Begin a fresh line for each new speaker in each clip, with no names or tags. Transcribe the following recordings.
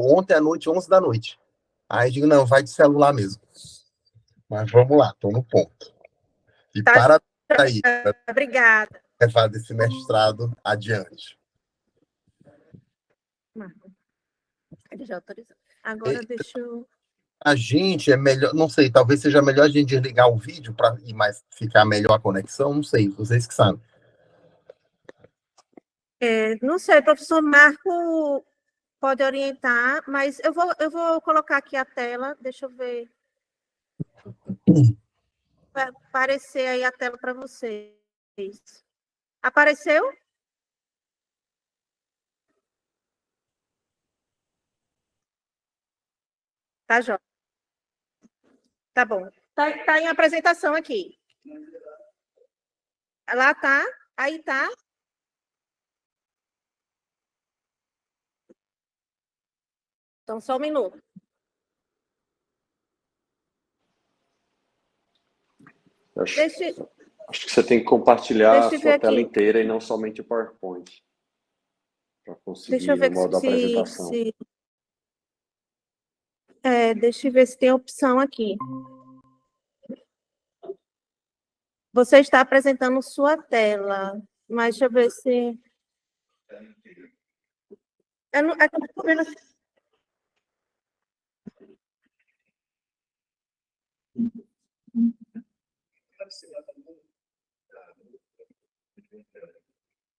ontem à noite, 11 da noite. Aí eu digo, não, vai de celular mesmo. Mas vamos lá, tô no ponto. E
Tá,
parabéns aí para
obrigada.
levar desse mestrado adiante.
Ele já autorizou. Agora deixa eu...
A gente é melhor, não sei, talvez seja melhor a gente desligar o vídeo para ficar melhor a conexão, não sei, vocês que sabem.
Não sei, professor Marco pode orientar, mas eu vou colocar aqui a tela, deixa eu ver. Vai aparecer aí a tela para vocês. Apareceu? Tá, Jó. Tá bom. Tá em apresentação aqui. Lá tá? Aí tá? Então, só um minuto.
Acho que você tem que compartilhar a sua tela inteira e não somente o PowerPoint. Para conseguir o modo apresentação.
Deixa eu ver se tem opção aqui. Você está apresentando sua tela, mas deixa eu ver se... Eu não estou vendo...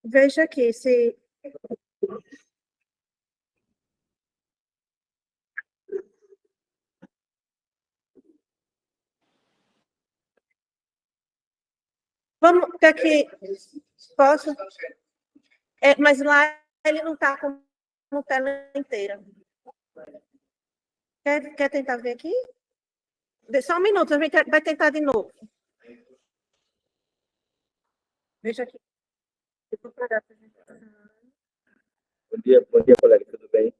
Veja aqui se... Vamos aqui. Posso? Mas lá ele não está com a tela inteira. Quer tentar ver aqui? Só um minuto, a gente vai tentar de novo. Veja aqui.
Bom dia, colega, tudo bem?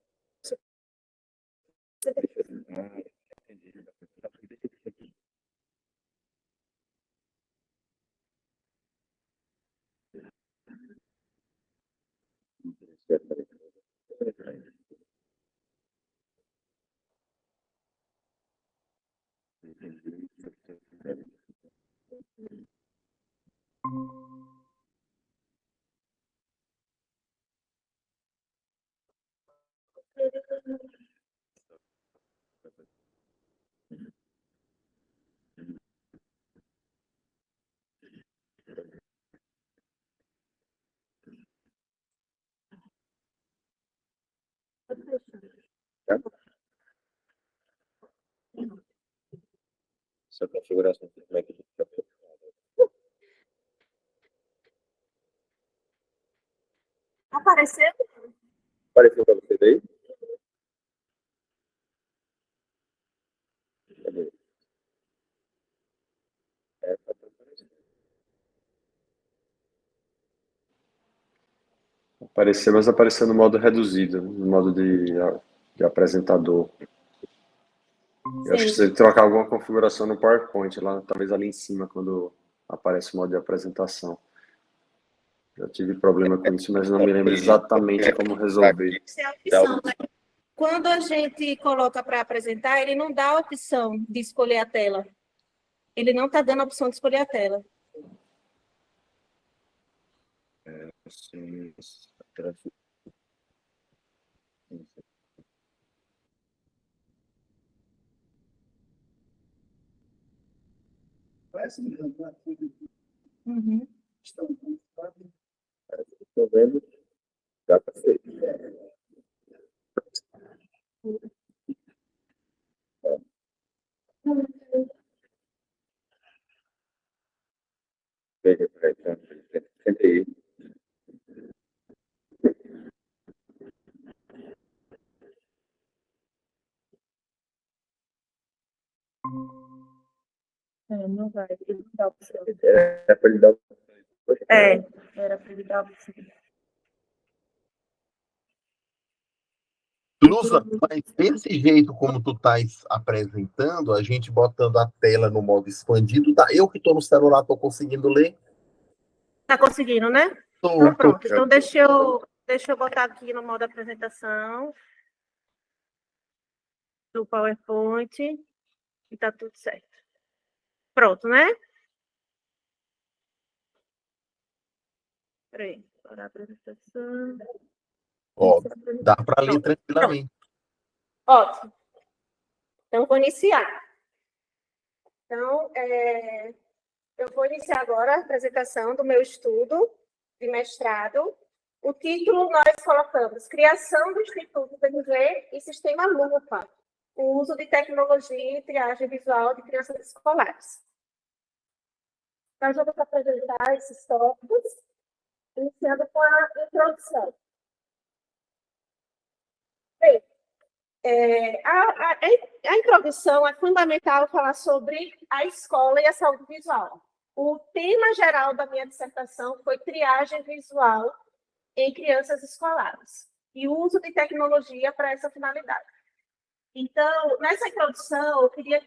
Essa configuração, como é que a gente vai fazer?
Apareceu?
Apareceu para vocês aí? Cadê?
Apareceu, mas apareceu no modo reduzido, no modo de apresentador. Eu acho que você trocar alguma configuração no PowerPoint, lá, talvez ali em cima, quando aparece o modo de apresentação. Já tive problema com isso, mas não me lembro exatamente como resolver.
Essa é a opção, né? Quando a gente coloca para apresentar, ele não dá a opção de escolher a tela. Ele não está dando a opção de escolher a tela. Uhum.
Estou vendo. Já está feito. Veja, senta aí.
Não vai, ele não dá opção.
Era para ele dar
Era para ele dar opção.
Lusa, mas desse jeito como tu estás apresentando, a gente botando a tela no modo expandido, tá? Eu que estou no celular, estou conseguindo ler?
Tá conseguindo, né? Então, pronto. Então, deixa eu botar aqui no modo apresentação. do PowerPoint e tá tudo certo. Pronto, né? Peraí, para a apresentação.
Ó, dá para ler
Pronto.
tranquilamente.
Ótimo. Então, vou iniciar. Então, eu vou iniciar agora a apresentação do meu estudo de mestrado. O título nós colocamos Criação do Instituto PNV e Sistema LUPA, o uso de tecnologia e triagem visual de crianças escolares. Nós vamos apresentar esses tópicos, iniciando com a introdução. Bem, a introdução é fundamental falar sobre a escola e a saúde visual. O tema geral da minha dissertação foi triagem visual em crianças escolares e o uso de tecnologia para essa finalidade. Então, nessa introdução, eu queria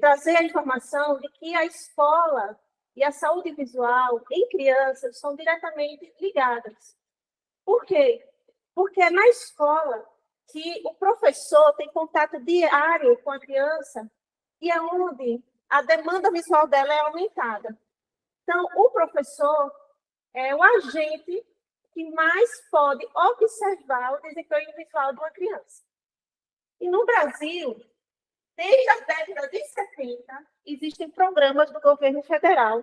trazer a informação de que a escola e a saúde visual em crianças são diretamente ligadas. Por quê? Porque é na escola que o professor tem contato diário com a criança e é onde a demanda visual dela é aumentada. Então, o professor é o agente que mais pode observar o desempenho visual de uma criança. E no Brasil, desde a década de 70, existem programas do governo federal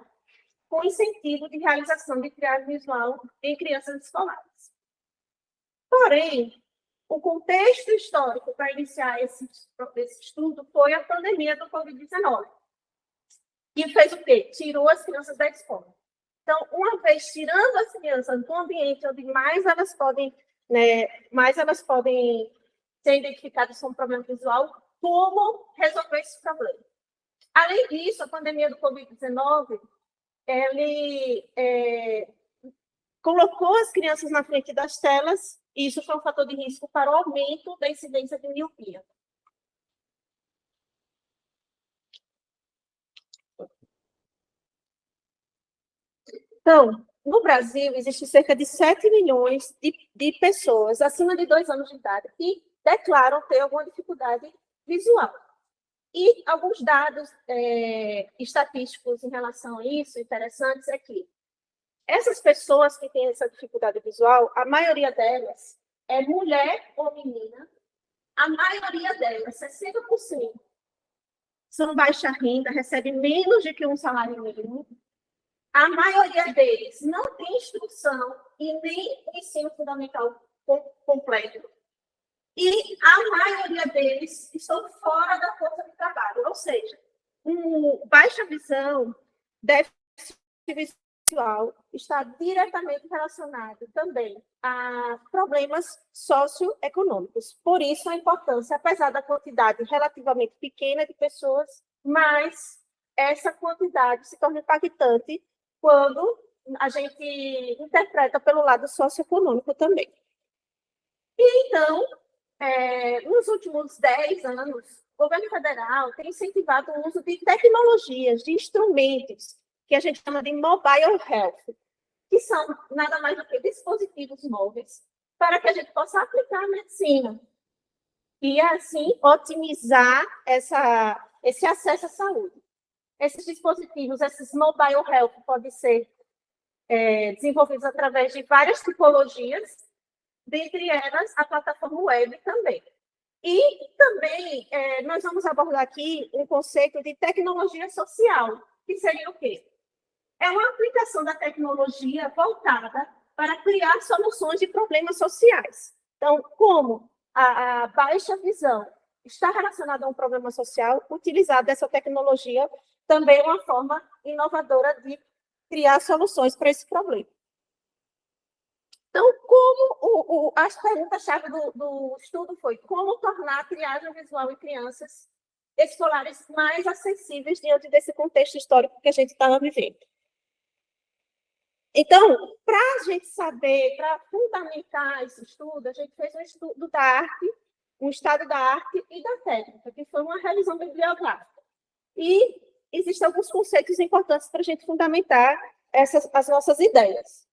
com incentivo de realização de triagem visual em crianças escolares. Porém, o contexto histórico para iniciar esse estudo foi a pandemia do Covid-19. E fez o quê? Tirou as crianças da escola. Então, uma vez tirando as crianças do ambiente onde mais elas podem ser identificadas como problema visual, como resolver esse problema? Além disso, a pandemia do Covid-19, colocou as crianças na frente das telas, e isso foi um fator de risco para o aumento da incidência de miopia. Então, no Brasil, existem cerca de 7 milhões de pessoas acima de 2 anos de idade que declaram ter alguma dificuldade visual. E alguns dados estatísticos em relação a isso, interessantes, é que essas pessoas que têm essa dificuldade visual, a maioria delas é mulher ou menina, a maioria delas, 60%, são baixa renda, recebem menos de que um salário mínimo, a maioria deles não tem instrução e nem ensino fundamental completo, e a maioria deles estão fora da força de trabalho, ou seja, baixa visão, déficit visual está diretamente relacionado também a problemas socioeconômicos. Por isso, a importância, apesar da quantidade relativamente pequena de pessoas, mas essa quantidade se torna impactante quando a gente interpreta pelo lado socioeconômico também. E, então, nos últimos 10 anos, o governo federal tem incentivado o uso de tecnologias, de instrumentos, que a gente chama de mobile health, que são nada mais do que dispositivos móveis, para que a gente possa aplicar a medicina e, assim, otimizar esse acesso à saúde. Esses dispositivos, esses mobile health, podem ser desenvolvidos através de várias tipologias, dentre elas a plataforma web também. E também nós vamos abordar aqui um conceito de tecnologia social, que seria o quê? É uma aplicação da tecnologia voltada para criar soluções de problemas sociais. Então, como a baixa visão está relacionada a um problema social, utilizar dessa tecnologia também é uma forma inovadora de criar soluções para esse problema. Então, como a pergunta-chave do estudo foi como tornar a triagem visual em crianças escolares mais acessíveis diante desse contexto histórico que a gente estava vivendo. Então, para a gente saber, para fundamentar esse estudo, a gente fez um estudo da arte, um estado da arte e da técnica, que foi uma revisão bibliográfica. E existem alguns conceitos importantes para a gente fundamentar as nossas ideias.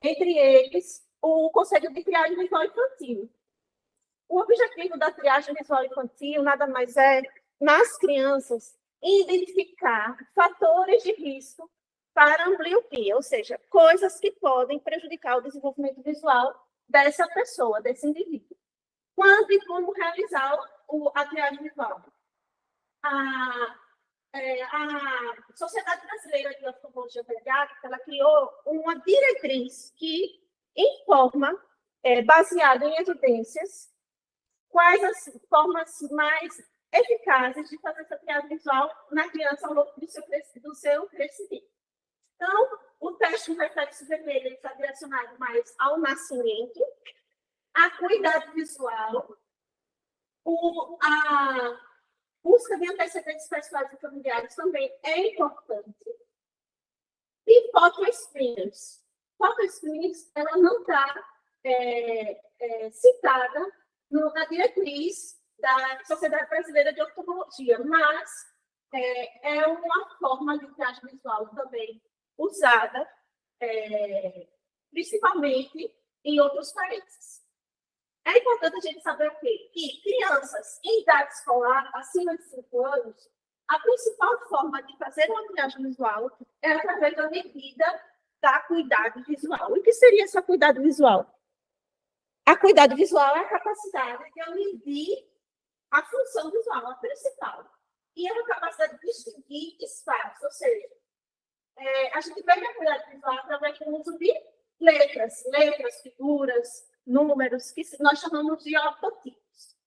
Entre eles, o conceito de triagem visual infantil. O objetivo da triagem visual infantil nada mais é, nas crianças, identificar fatores de risco para ambliopia, ou seja, coisas que podem prejudicar o desenvolvimento visual dessa pessoa, desse indivíduo. Quando e como realizar a triagem visual? A Sociedade Brasileira de Oftalmologia Pediátrica, ela criou uma diretriz que informa, baseada em evidências, quais as formas mais eficazes de fazer essa triagem visual na criança ao longo do seu crescimento. Então, o teste de reflexo vermelho está direcionado mais ao nascimento, a cuidado visual, a busca de antecedentes pessoais e familiares também é importante. E photoscreeners. Photoscreeners, ela não está citada na diretriz da Sociedade Brasileira de Oftalmologia, mas é uma forma de triagem visual também usada, principalmente em outros países. É importante a gente saber o quê? Que crianças em idade escolar, acima de 5 anos, a principal forma de fazer uma triagem visual é através da medida da acuidade visual. E o que seria essa acuidade visual? A acuidade visual é a capacidade de eu medir a função visual, a principal. E é uma capacidade de distinguir espaços, ou seja, a gente pega a acuidade visual através do uso de letras, figuras, números, que nós chamamos de ortotipos.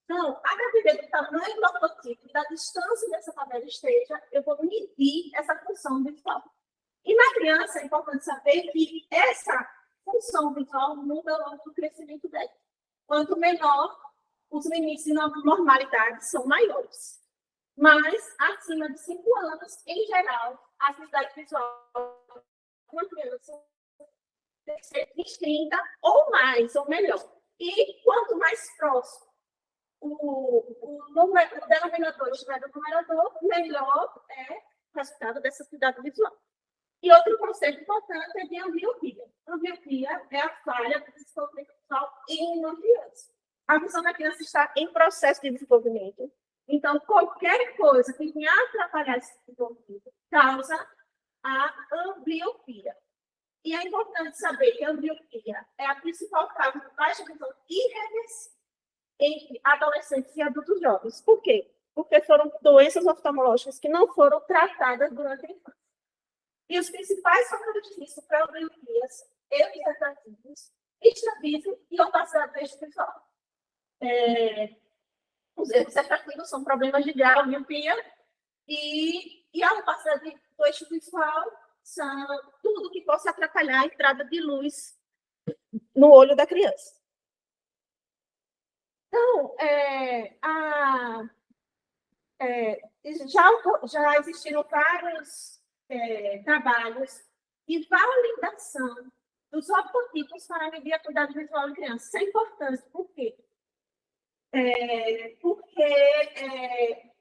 Então, a depender do tamanho do ortotipo e da distância dessa tabela esteja, eu vou medir essa função visual. E na criança é importante saber que essa função visual muda ao longo do crescimento dela. Quanto menor, os limites de normalidade são maiores. Mas, acima de 5 anos, em geral, a atividade visual de uma criança tem que ser distinta ou mais, ou melhor. E quanto mais próximo o denominador estiver do numerador, melhor é o resultado dessa atividade visual. E outro conceito importante é de ambliopia. Ambliopia é a falha do desenvolvimento visual em uma criança. A visão da criança está em processo de desenvolvimento. Então, qualquer coisa que venha atrapalhar esse desenvolvimento causa a ambliopia. E é importante saber que a ambliopia é a principal causa de baixa visão irreversível entre adolescentes e adultos jovens. Por quê? Porque foram doenças oftalmológicas que não foram tratadas durante a infância. E os principais fatores de risco para ambliopias, erros detectativos, estrabismo e opacidade do eixo visual. Os erros detectativos são problemas de grau, miopia, e a opacidade do eixo visual são tudo que possa atrapalhar a entrada de luz no olho da criança. Então, já existiram vários trabalhos de validação dos ortotipos para medir a acuidade visual em criança. Isso é importante, por quê? Porque,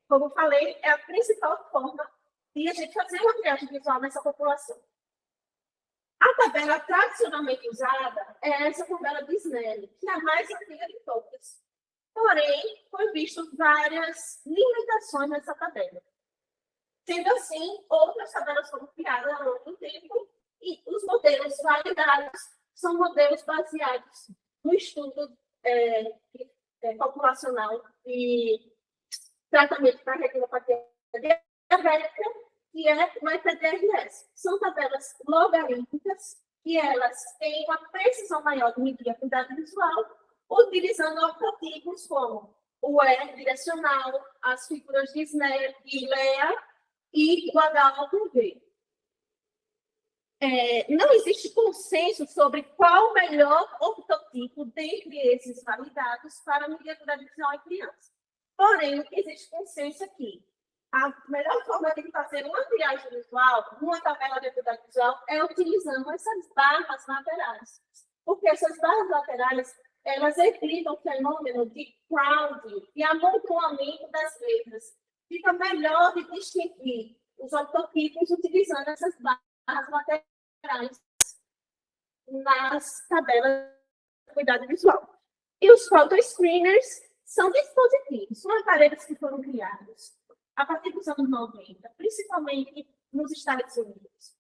como eu falei, é a principal forma de a gente fazer uma triagem visual nessa população. A tabela tradicionalmente usada é essa tabela de Snellen, que é a mais antiga de todas. Porém, foi visto várias limitações nessa tabela. Sendo assim, outras tabelas foram criadas ao longo do tempo e os modelos validados são modelos baseados no estudo populacional e tratamento para retinopatia diabética, que é o EPDRS. São tabelas logarítmicas e elas têm uma precisão maior de medir a acuidade visual, utilizando ortotipos como o E direcional, as figuras de Snellen e Lea e o H-V. Não existe consenso sobre qual o melhor ortotipo dentre esses validados para medir a acuidade visual em criança. Porém, o que existe consenso aqui? A melhor forma de fazer uma triagem visual, uma tabela de acuidade visual, é utilizando essas barras laterais. Porque essas barras laterais, elas evitam o fenômeno de crowding e amontoamento das letras. Fica melhor de distinguir os ortotipos utilizando essas barras laterais nas tabelas de acuidade visual. E os photo-screeners são dispositivos, são aparelhos que foram criados a partir dos anos 90, principalmente nos Estados Unidos.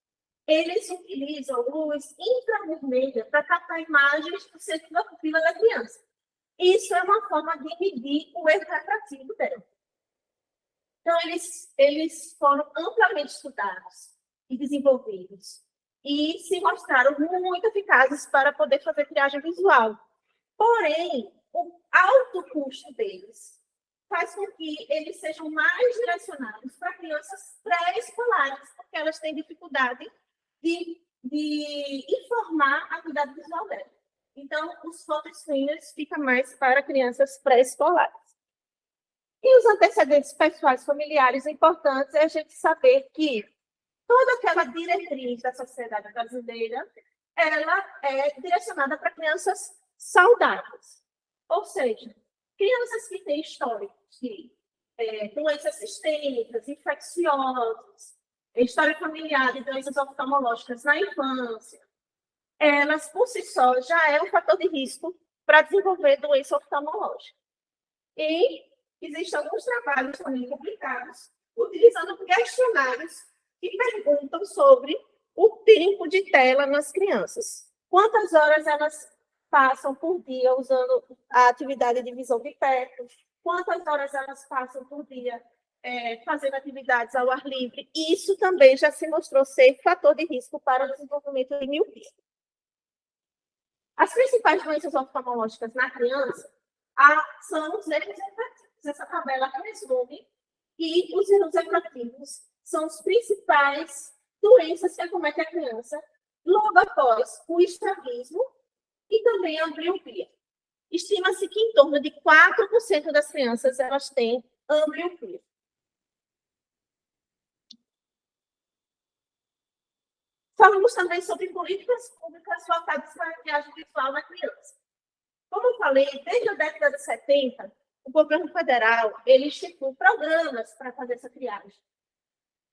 Eles utilizam luz infravermelha para captar imagens do centro da pupila da criança. Isso é uma forma de medir o erro refrativo dela. Então, eles foram amplamente estudados e desenvolvidos e se mostraram muito eficazes para poder fazer triagem visual. Porém, o alto custo deles faz com que eles sejam mais direcionados para crianças pré-escolares, porque elas têm dificuldade de informar a atividade visual dela. Então, os photoscreeners ficam mais para crianças pré-escolares. E os antecedentes pessoais familiares importantes é a gente saber que toda aquela diretriz da sociedade brasileira, ela é direcionada para crianças saudáveis. Ou seja, crianças que têm histórico de doenças sistêmicas, infecciosas, história familiar de doenças oftalmológicas na infância, elas, por si só, já é um fator de risco para desenvolver doença oftalmológica. E existem alguns trabalhos também publicados utilizando questionários que perguntam sobre o tempo de tela nas crianças. Quantas horas elas passam por dia usando a atividade de visão de perto? Quantas horas elas passam por dia fazendo atividades ao ar livre? Isso também já se mostrou ser fator de risco para o desenvolvimento de miopia. As principais doenças oftalmológicas na criança são os erros refrativos. Essa tabela resume que os erros refrativos são as principais doenças que acometem a criança logo após o estrabismo e também a ambliopia. Estima-se que em torno de 4% das crianças elas têm ambliopia. Falamos também sobre políticas públicas voltadas para a triagem visual na criança. Como eu falei, desde a década de 70, o governo federal ele instituiu programas para fazer essa triagem.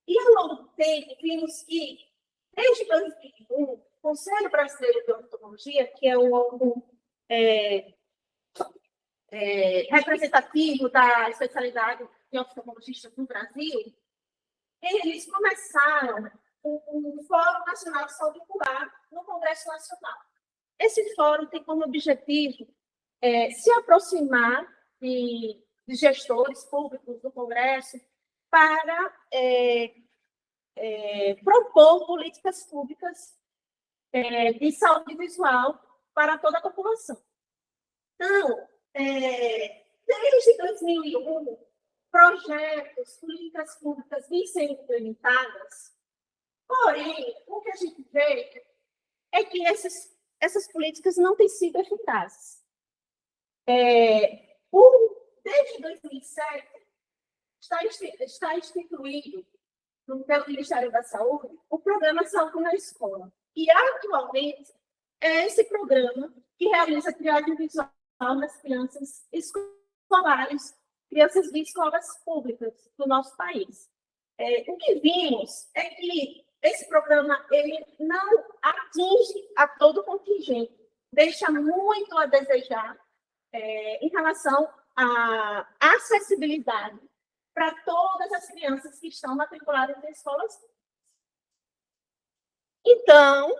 E, ao longo do tempo, vimos que, desde 2001, o Conselho Brasileiro de Oftalmologia, que é um órgão representativo da especialidade de oftalmologistas no Brasil, eles começaram o Fórum Nacional de Saúde Ocular no Congresso Nacional. Esse fórum tem como objetivo se aproximar de gestores públicos do Congresso para propor políticas públicas de saúde visual para toda a população. Então, desde 2001, projetos, políticas públicas vêm sendo implementadas. Porém, o que a gente vê é que essas políticas não têm sido eficazes. Desde 2007, está instituído pelo Ministério da Saúde o Programa Saúde na Escola. E, atualmente, é esse programa que realiza triagem visual nas crianças escolares, crianças de escolas públicas do nosso país. O que vimos é que esse programa ele não atinge a todo o contingente, deixa muito a desejar em relação à acessibilidade para todas as crianças que estão matriculadas em escolas públicas. Então,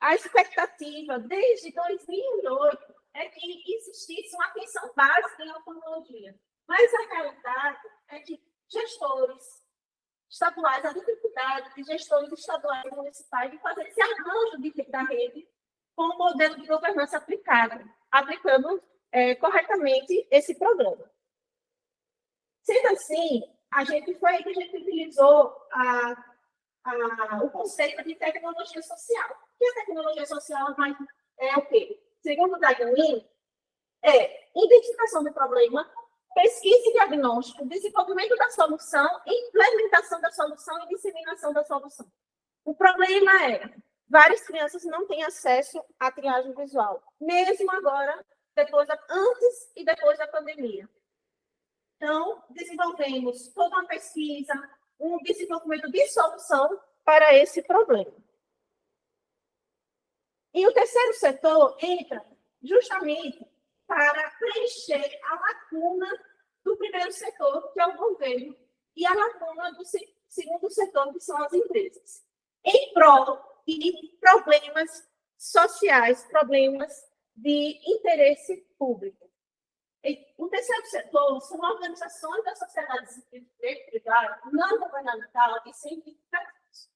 a expectativa desde 2008 é que existisse uma atenção básica em oftalmologia, mas a realidade é que gestores estaduais, a dificuldade de gestores estaduais e municipais de fazer esse arranjo da rede com o modelo de governança aplicando corretamente esse programa. Sendo assim, foi aí que a gente utilizou o conceito de tecnologia social. E a tecnologia social é o quê? Segundo o Dagnin, identificação do problema, pesquisa e diagnóstico, desenvolvimento da solução, implementação da solução e disseminação da solução. O problema várias crianças não têm acesso à triagem visual, mesmo agora, antes e depois da pandemia. Então, desenvolvemos toda uma pesquisa, um desenvolvimento de solução para esse problema. E o terceiro setor entra justamente para preencher a lacuna do primeiro setor, que é o governo, e a lacuna do segundo setor, que são as empresas, em prol de problemas sociais, problemas de interesse público. O terceiro setor são organizações da sociedade civil privada, não governamental e científicas.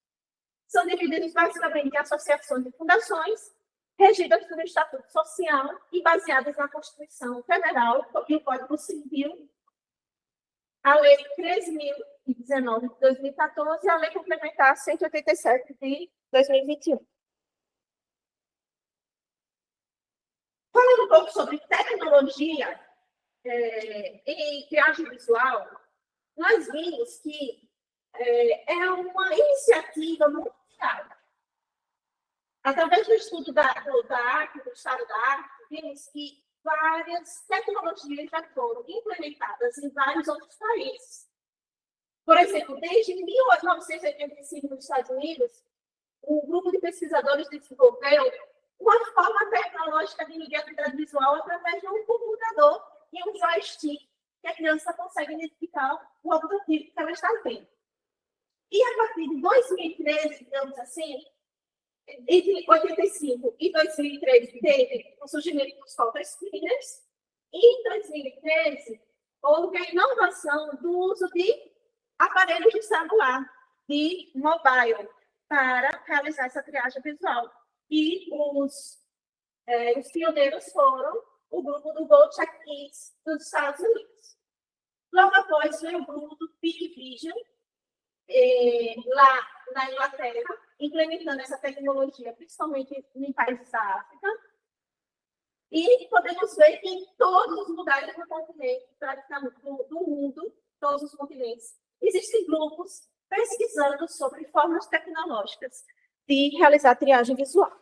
São divididos basicamente em associações e fundações, regidas pelo Estatuto Social e baseadas na Constituição Federal e o Código Civil, a Lei 13.019 de 2014 e a Lei Complementar 187 de 2021. Falando um pouco sobre tecnologia em triagem visual, nós vimos que é uma iniciativa mundial. Através do estudo da arte, do estado da arte, vimos que várias tecnologias já foram implementadas em vários outros países. Por exemplo, desde 1985, nos Estados Unidos, um grupo de pesquisadores desenvolveu uma forma tecnológica de medir a atividade visual através de um computador e um joystick, que a criança consegue identificar o objetivo que ela está vendo. E a partir de 2013, digamos assim, entre 85 e 2013, teve o surgimento dos photo-screeners, e em 2013, houve a inovação do uso de aparelhos de celular, de mobile, para realizar essa triagem visual. E os pioneiros foram o grupo do Go Check Kids dos Estados Unidos. Logo após, veio o grupo do Peak Vision, lá na Inglaterra, implementando essa tecnologia, principalmente em países da África. E podemos ver que em todos os lugares do continente, praticamente do mundo, todos os continentes, existem grupos pesquisando sobre formas tecnológicas de realizar triagem visual.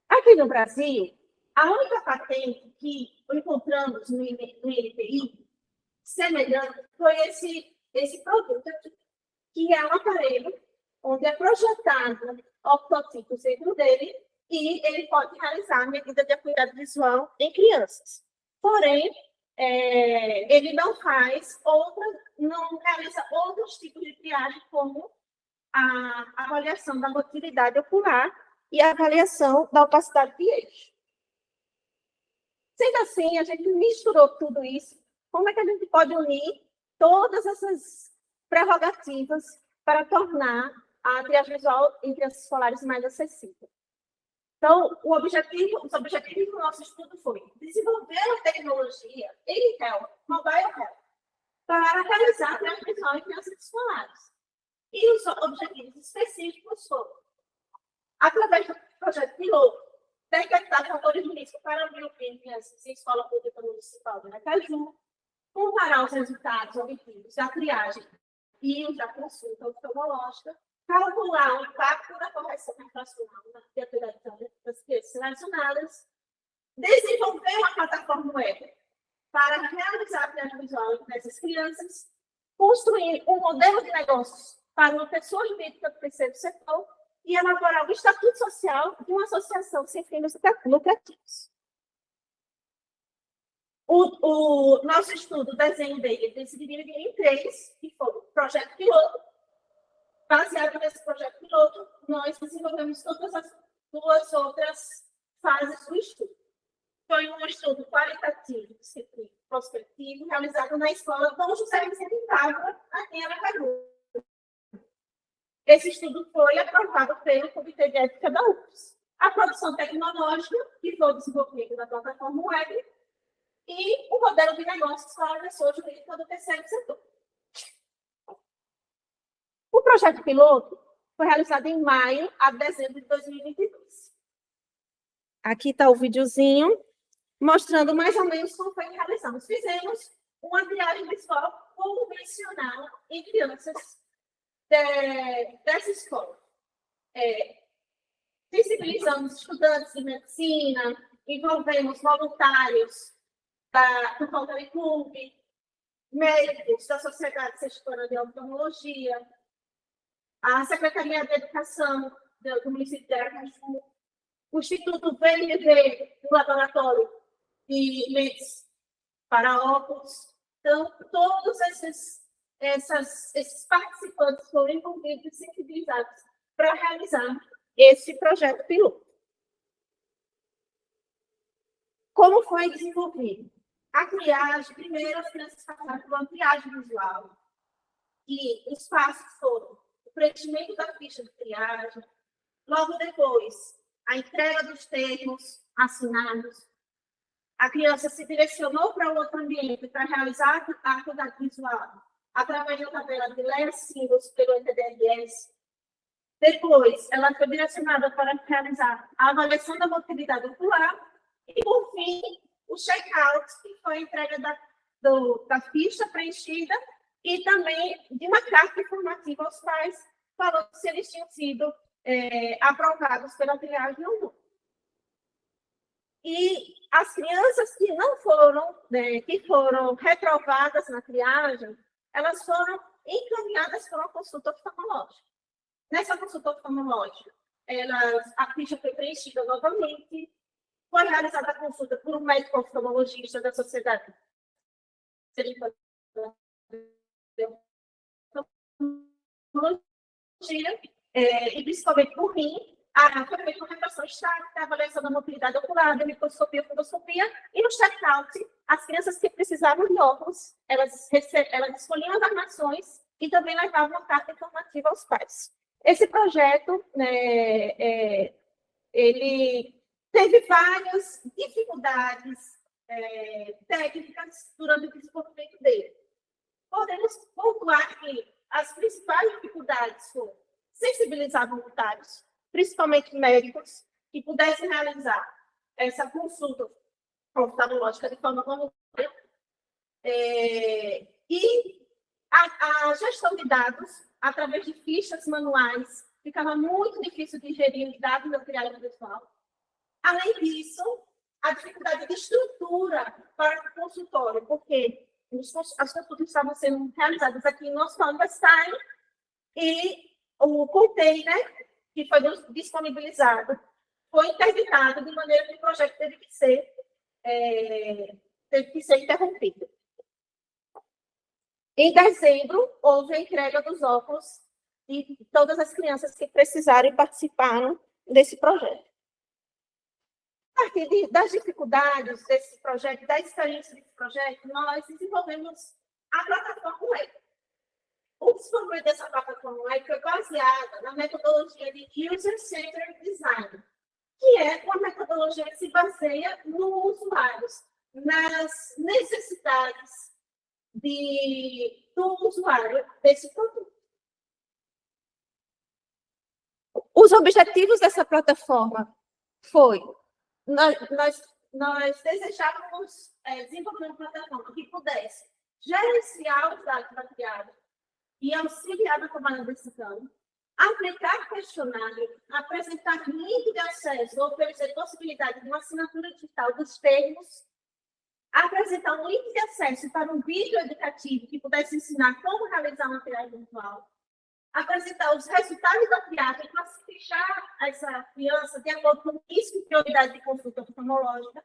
Aqui no Brasil, a única patente que encontramos no INPI semelhante foi esse produto aqui, que é um aparelho onde é projetado octotipos dentro dele e ele pode realizar a medida de acuidade visual em crianças. Porém, ele não realiza outros tipos de triagem, como a avaliação da motilidade ocular e a avaliação da opacidade de eixo. Sendo assim, a gente misturou tudo isso. Como é que a gente pode unir todas essas prerrogativas para tornar a triagem visual em crianças escolares mais acessível? Então, os objetivos do nosso estudo foi desenvolver a tecnologia em mobile health, para realizar a triagem visual em crianças escolares. E os objetivos específicos foram, através do projeto piloto, detectar fatores de risco para miopia em crianças em escola pública municipal de Aracaju, comparar os resultados obtidos da triagem e os da consulta oftalmológica, calcular o impacto da correção infracional na atividade das crianças selecionadas, desenvolver uma plataforma web para realizar a triagem visual dessas crianças, construir um modelo de negócios para uma pessoa jurídica do terceiro setor e elaborar o estatuto social de uma associação sem fins lucrativos. O nosso estudo, o desenho dele, se divide em 3, que foi o projeto piloto. Baseado nesse projeto piloto, nós desenvolvemos todas as 2 outras fases do estudo. Foi um estudo qualitativo, prospectivo, realizado na escola Dom José Vicente Távora, aqui em Aracaju. Esse estudo foi aprovado pelo Comitê de Ética da UFRGS. A produção tecnológica, que foi o desenvolvimento da plataforma web, e o modelo de negócios para a pessoa jurídica do terceiro setor. O projeto piloto foi realizado em maio a dezembro de 2022. Aqui está o videozinho mostrando mais ou menos como foi que realizamos. Fizemos uma triagem visual convencional em crianças dessa escola. Sensibilizamos estudantes de medicina, envolvemos voluntários do Rotary Club, médicos da Sociedade Gestora de Oftalmologia, a Secretaria de Educação do município de Aracaju, o Instituto VNV, do Laboratório de Lentes para Óculos. Então, todos esses participantes foram envolvidos e sensibilizados para realizar esse projeto piloto. Como foi desenvolvido? A triagem, primeiro as crianças passaram por uma triagem visual, e os passos foram o preenchimento da ficha de triagem, logo depois, a entrega dos termos assinados, a criança se direcionou para outro ambiente para realizar a atividade visual através da tabela de leras símbolos pelo ETDRS. Depois, ela foi direcionada para realizar a avaliação da motilidade ocular e, por fim, o check-out, que foi a entrega da ficha preenchida e também de uma carta informativa aos pais, falando se eles tinham sido aprovados pela triagem ou não. E as crianças que não foram, que foram reprovadas na triagem, elas foram encaminhadas para uma consulta oftalmológica. Nessa consulta oftalmológica, a ficha foi preenchida novamente, foi realizada a consulta por um médico oftalmologista da sociedade e principalmente por mim, foi feita uma retração estática, a avaliação da mobilidade ocular, da microscopia, fundoscopia, e no check-out, as crianças que precisavam de óculos, elas escolhiam as armações e também levavam uma carta informativa aos pais. Esse projeto, ele teve várias dificuldades técnicas durante o desenvolvimento dele. Podemos pontuar que as principais dificuldades foram sensibilizar voluntários, principalmente médicos, que pudessem realizar essa consulta oftalmológica de forma voluntária, e a gestão de dados através de fichas manuais ficava muito difícil de gerir os dados da triagem visual. Além disso, a dificuldade de estrutura para o consultório, porque as consultas estavam sendo realizadas aqui no Hospital Universitário e o container que foi disponibilizado foi interditado, de maneira que o projeto teve que ser interrompido. Em dezembro, houve a entrega dos óculos de todas as crianças que precisaram e participaram desse projeto. A partir das dificuldades desse projeto, da experiência desse projeto, nós desenvolvemos a plataforma web. O desenvolvimento dessa plataforma web foi baseada na metodologia de User-Centered Design, que é uma metodologia que se baseia nos usuários, nas necessidades do usuário desse produto. Os objetivos dessa plataforma foi, nós desejávamos desenvolver uma plataforma que pudesse gerenciar os dados da triagem e auxiliar na tomada de decisão, aplicar questionário, apresentar link de acesso, oferecer possibilidade de uma assinatura digital dos termos, apresentar um link de acesso para um vídeo educativo que pudesse ensinar como realizar uma triagem visual, apresentar os resultados da triagem, classificar essa criança de acordo com o risco e prioridade de consulta oftalmológica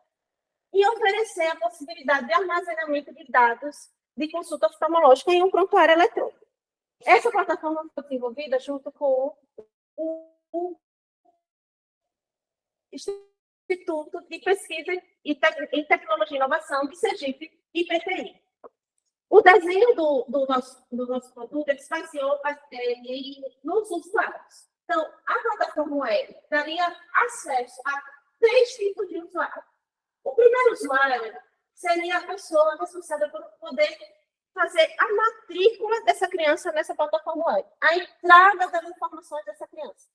e oferecer a possibilidade de armazenamento de dados de consulta oftalmológica em um prontuário eletrônico. Essa plataforma foi desenvolvida junto com o Instituto de Pesquisa em Tecnologia e Inovação de Sergipe, IPTI. O desenho do nosso produto ele se baseou nos usuários. Então, a plataforma web daria acesso a 3 tipos de usuário. O primeiro usuário seria a pessoa responsável por poder fazer a matrícula dessa criança nessa plataforma web, a entrada das informações dessa criança.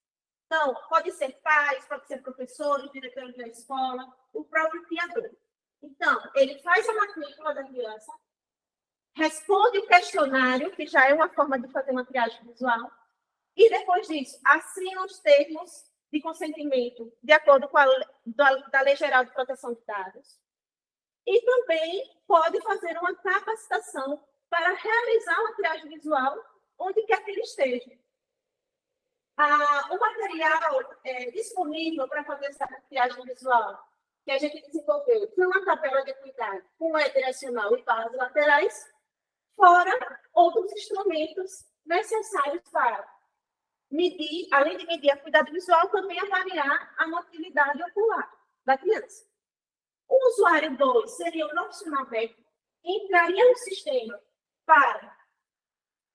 Então, pode ser pais, pode ser professores, diretores da escola, o próprio criador. Então, ele faz a matrícula da criança, responde o questionário, que já é uma forma de fazer uma triagem visual, e depois disso, assina os termos de consentimento de acordo com da Lei Geral de Proteção de Dados. E também pode fazer uma capacitação para realizar uma triagem visual onde quer que ele esteja. O material disponível para fazer essa maquiagem visual que a gente desenvolveu foi uma tabela de cuidado com a direcional e barras laterais, fora outros instrumentos necessários para medir, além de medir a cuidado visual, também avaliar a motilidade ocular da criança. O usuário 2 seria o profissional médico, entraria no sistema para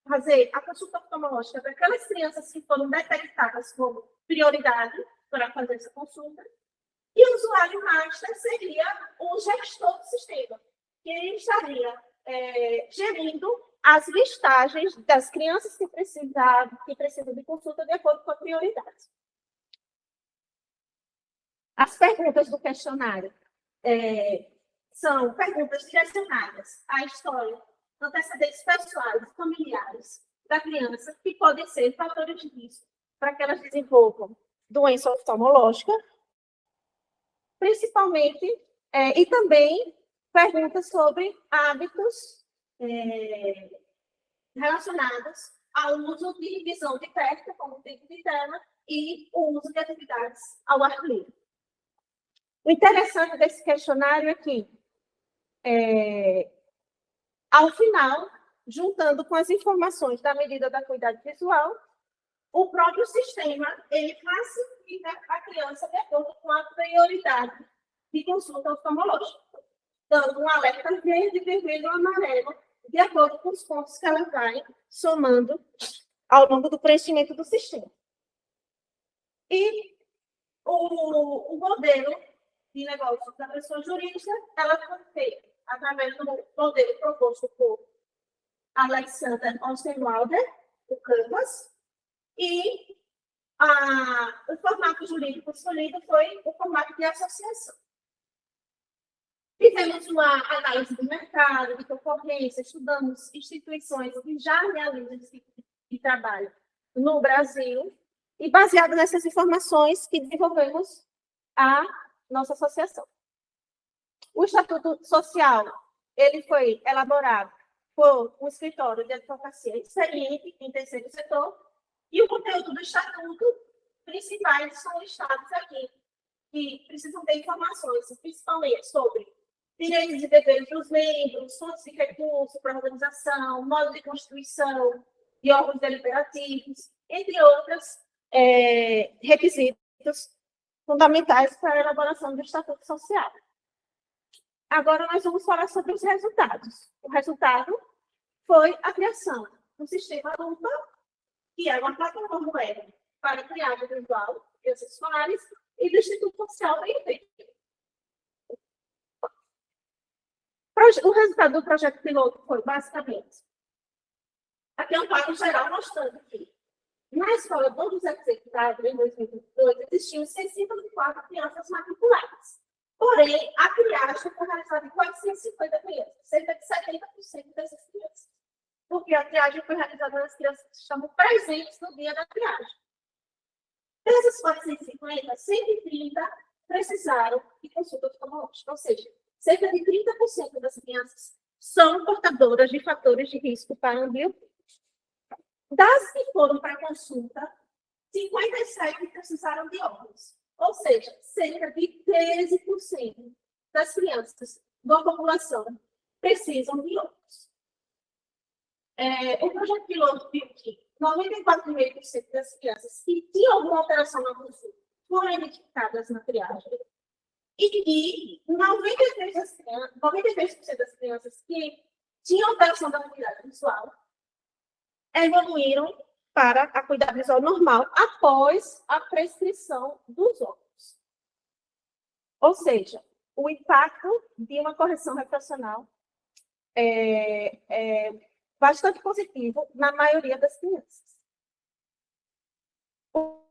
fazer a consulta oftalmológica para aquelas crianças que foram detectadas como prioridade para fazer essa consulta. E o usuário master seria o gestor do sistema, que estaria gerindo as listagens das crianças que precisam de consulta de acordo com a prioridade. As perguntas do questionário são perguntas direcionadas à história, antecedentes pessoais e familiares da criança, que podem ser fatores de risco para que elas desenvolvam doença oftalmológica, principalmente, e também perguntas sobre hábitos relacionados ao uso de visão de perto, como tempo de tela, e o uso de atividades ao ar livre. O interessante desse questionário é que, ao final, juntando com as informações da medida da cuidado visual, o próprio sistema ele classifica a criança de acordo com a prioridade de consulta oftalmológica, dando um alerta verde, vermelho ou amarelo, de acordo com os pontos que ela vai somando ao longo do preenchimento do sistema. E o modelo de negócio da pessoa jurídica, ela foi feita através do modelo proposto por Alexander Osterwalder, o Canvas, e o formato jurídico escolhido foi o formato de associação. Fizemos uma análise do mercado, de concorrência, estudamos instituições que já realizam esse tipo de trabalho no Brasil, e baseado nessas informações que desenvolvemos a nossa associação. O Estatuto Social, ele foi elaborado por um escritório de advocacia experiente em terceiro setor, e o conteúdo do Estatuto principais são listados aqui, que precisam ter informações, principalmente sobre direitos e deveres dos membros, fontes de recurso para a organização, modo de constituição de órgãos deliberativos, entre outros requisitos fundamentais para a elaboração do Estatuto Social. Agora nós vamos falar sobre os resultados. O resultado foi a criação do sistema LUPA, que é uma plataforma web para triagem visual de crianças escolares, e do Instituto Social bem feito. O resultado do projeto piloto foi, basicamente, aqui é um quadro geral mostrando que, na escola Dom José Executado, em 2022, existiam 604 crianças matriculadas. Porém, a triagem foi realizada em 450 crianças, cerca de 70% dessas crianças. Porque a triagem foi realizada nas crianças que estavam presentes no dia da triagem. Dessas 450, 130 precisaram de consulta oftalmológica, ou seja, cerca de 30% das crianças são portadoras de fatores de risco para a ambliopia. Das que foram para a consulta, 57 precisaram de óculos, ou seja, cerca de 13% das crianças da população precisam de óculos. O projeto piloto viu que 94,5% das crianças que tinham alguma alteração na consulta foram identificadas na triagem, e que 93% das crianças que tinham alteração da mobilidade visual evoluíram para a cuidado visual normal após a prescrição dos óculos. Ou seja, o impacto de uma correção refracional é bastante positivo na maioria das crianças. O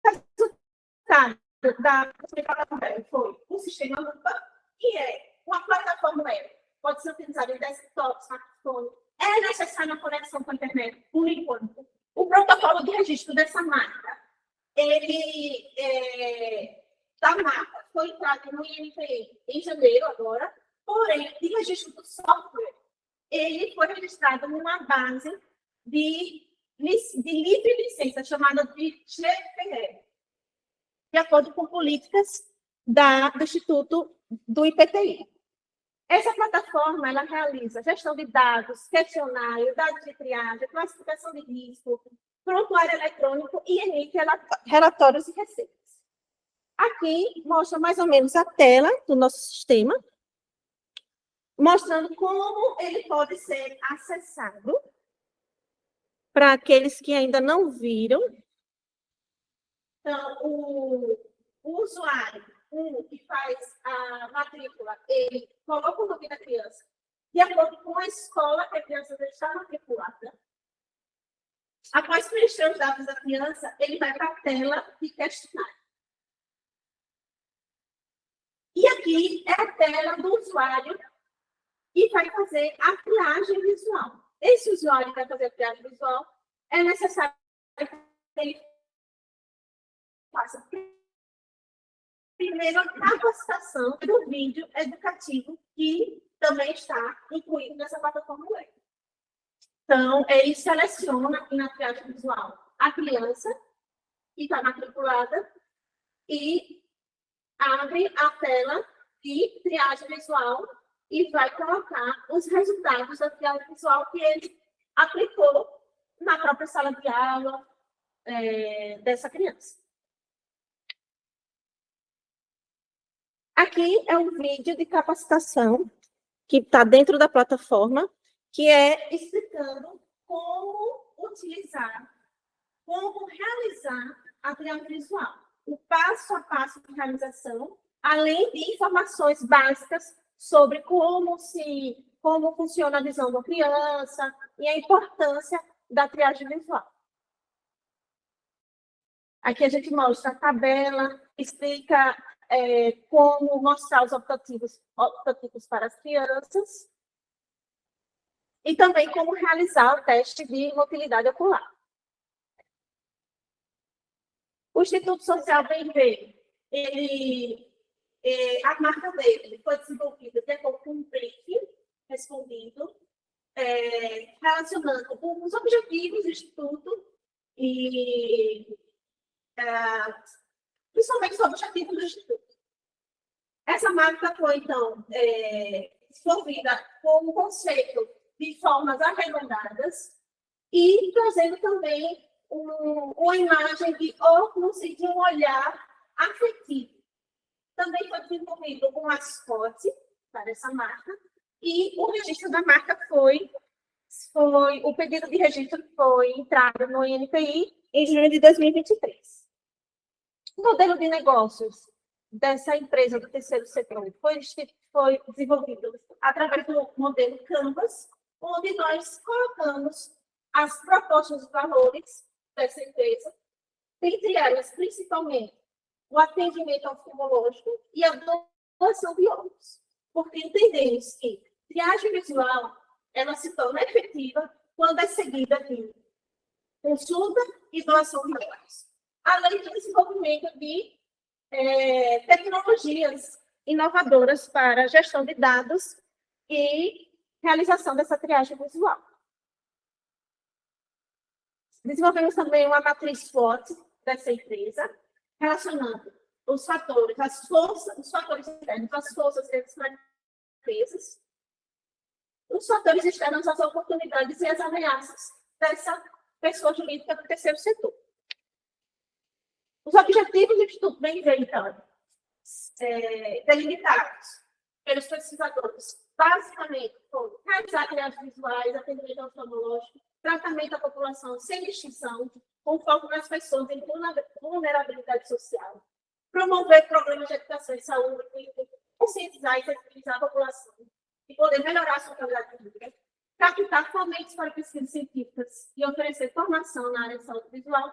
resultado da plataforma foi o sistema LUPA, que é uma plataforma web, pode ser utilizada em desktop, smartphone. É necessária uma conexão com a internet, por enquanto. O protocolo de registro dessa marca, da marca, foi entrado no INPI em janeiro agora, porém, de registro do software, ele foi registrado numa base de livre licença, chamada de GPR, de acordo com políticas do Instituto do IPTI. Essa plataforma ela realiza gestão de dados, questionário, dados de triagem, classificação de risco, prontuário eletrônico e emite relatórios e receitas. Aqui mostra mais ou menos a tela do nosso sistema, mostrando como ele pode ser acessado para aqueles que ainda não viram. Então, o usuário que faz a matrícula, ele coloca o nome da criança de acordo com a escola que a criança já está matriculada. Após preencher os dados da criança, ele vai para a tela de questionário. E aqui é a tela do usuário que vai fazer a triagem visual. Esse usuário que vai fazer a triagem visual, é necessário que ele faça primeiro a capacitação do vídeo educativo, que também está incluído nessa plataforma web. Então, ele seleciona aqui na triagem visual a criança que está matriculada e abre a tela de triagem visual e vai colocar os resultados da triagem visual que ele aplicou na própria sala de aula dessa criança. Aqui é um vídeo de capacitação que está dentro da plataforma, que é explicando como utilizar, como realizar a triagem visual. O passo a passo de realização, além de informações básicas sobre como funciona a visão da criança e a importância da triagem visual. Aqui a gente mostra a tabela, explica como mostrar os optotipos para as crianças e também como realizar o teste de motilidade ocular. O Instituto Social Bem-Ver, a marca dele foi desenvolvida de acordo com um briefing respondido, relacionando os objetivos do Instituto e principalmente os objetivos do Instituto. Essa marca foi, então, desenvolvida com o conceito de formas arredondadas e trazendo também uma imagem de óculos e de um olhar afetivo. Também foi desenvolvido um mascote para essa marca e o registro da marca o pedido de registro foi entrado no INPI em junho de 2023. O modelo de negócios dessa empresa do terceiro setor foi desenvolvido através do modelo Canvas, onde nós colocamos as propostas de valores dessa empresa, entre elas, principalmente, o atendimento oftalmológico e a doação de óculos, porque entendemos que triagem visual ela se torna efetiva quando é seguida de consulta e doação de óculos, além do desenvolvimento de tecnologias inovadoras para gestão de dados e realização dessa triagem visual. Desenvolvemos também uma matriz SWOT dessa empresa, relacionando os fatores internos, as forças e as fraquezas, os fatores externos, as oportunidades e as ameaças dessa pessoa jurídica do terceiro setor. Os objetivos do Instituto Bem-Ver, então, delimitados pelos pesquisadores, basicamente, foram realizar triagens visuais, atendimento oftalmológico, tratamento da população sem distinção, com foco nas pessoas em vulnerabilidade social, promover programas de educação e saúde, conscientizar e sensibilizar a população e poder melhorar a sua qualidade de vida, captar fomentos para pesquisas científicas e oferecer formação na área de saúde visual,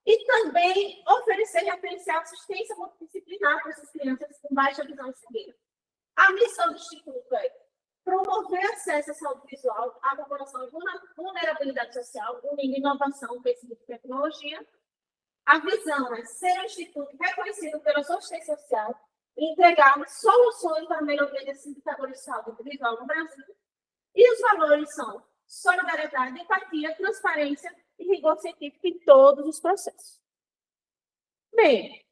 e também oferecer e oferecer assistência multidisciplinar para essas crianças com baixa visão e cegueira. A missão do Instituto é promover acesso à saúde visual à população em vulnerabilidade social, unindo inovação, pesquisa e tecnologia. A visão é ser um instituto reconhecido pela assistência social e entregar soluções para a melhoria desses indicadores de saúde visual no Brasil. E os valores são solidariedade, empatia, transparência e rigor científico em todos os processos. Bem,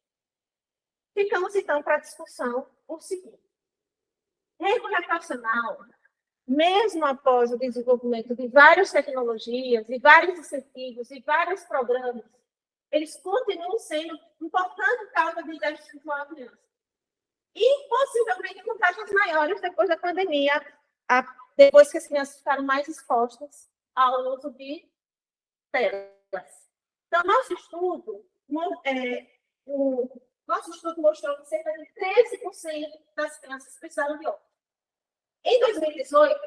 ficamos então para a discussão o seguinte. Rede habitacional, mesmo após o desenvolvimento de várias tecnologias, de vários incentivos, e vários programas, eles continuam sendo importante causa de déficit visual da criança. E possivelmente com taxas maiores depois da pandemia, depois que as crianças ficaram mais expostas ao uso de telas. Então, nosso estudo mostrou que cerca de 13% das crianças precisaram de óculos. Em 2018,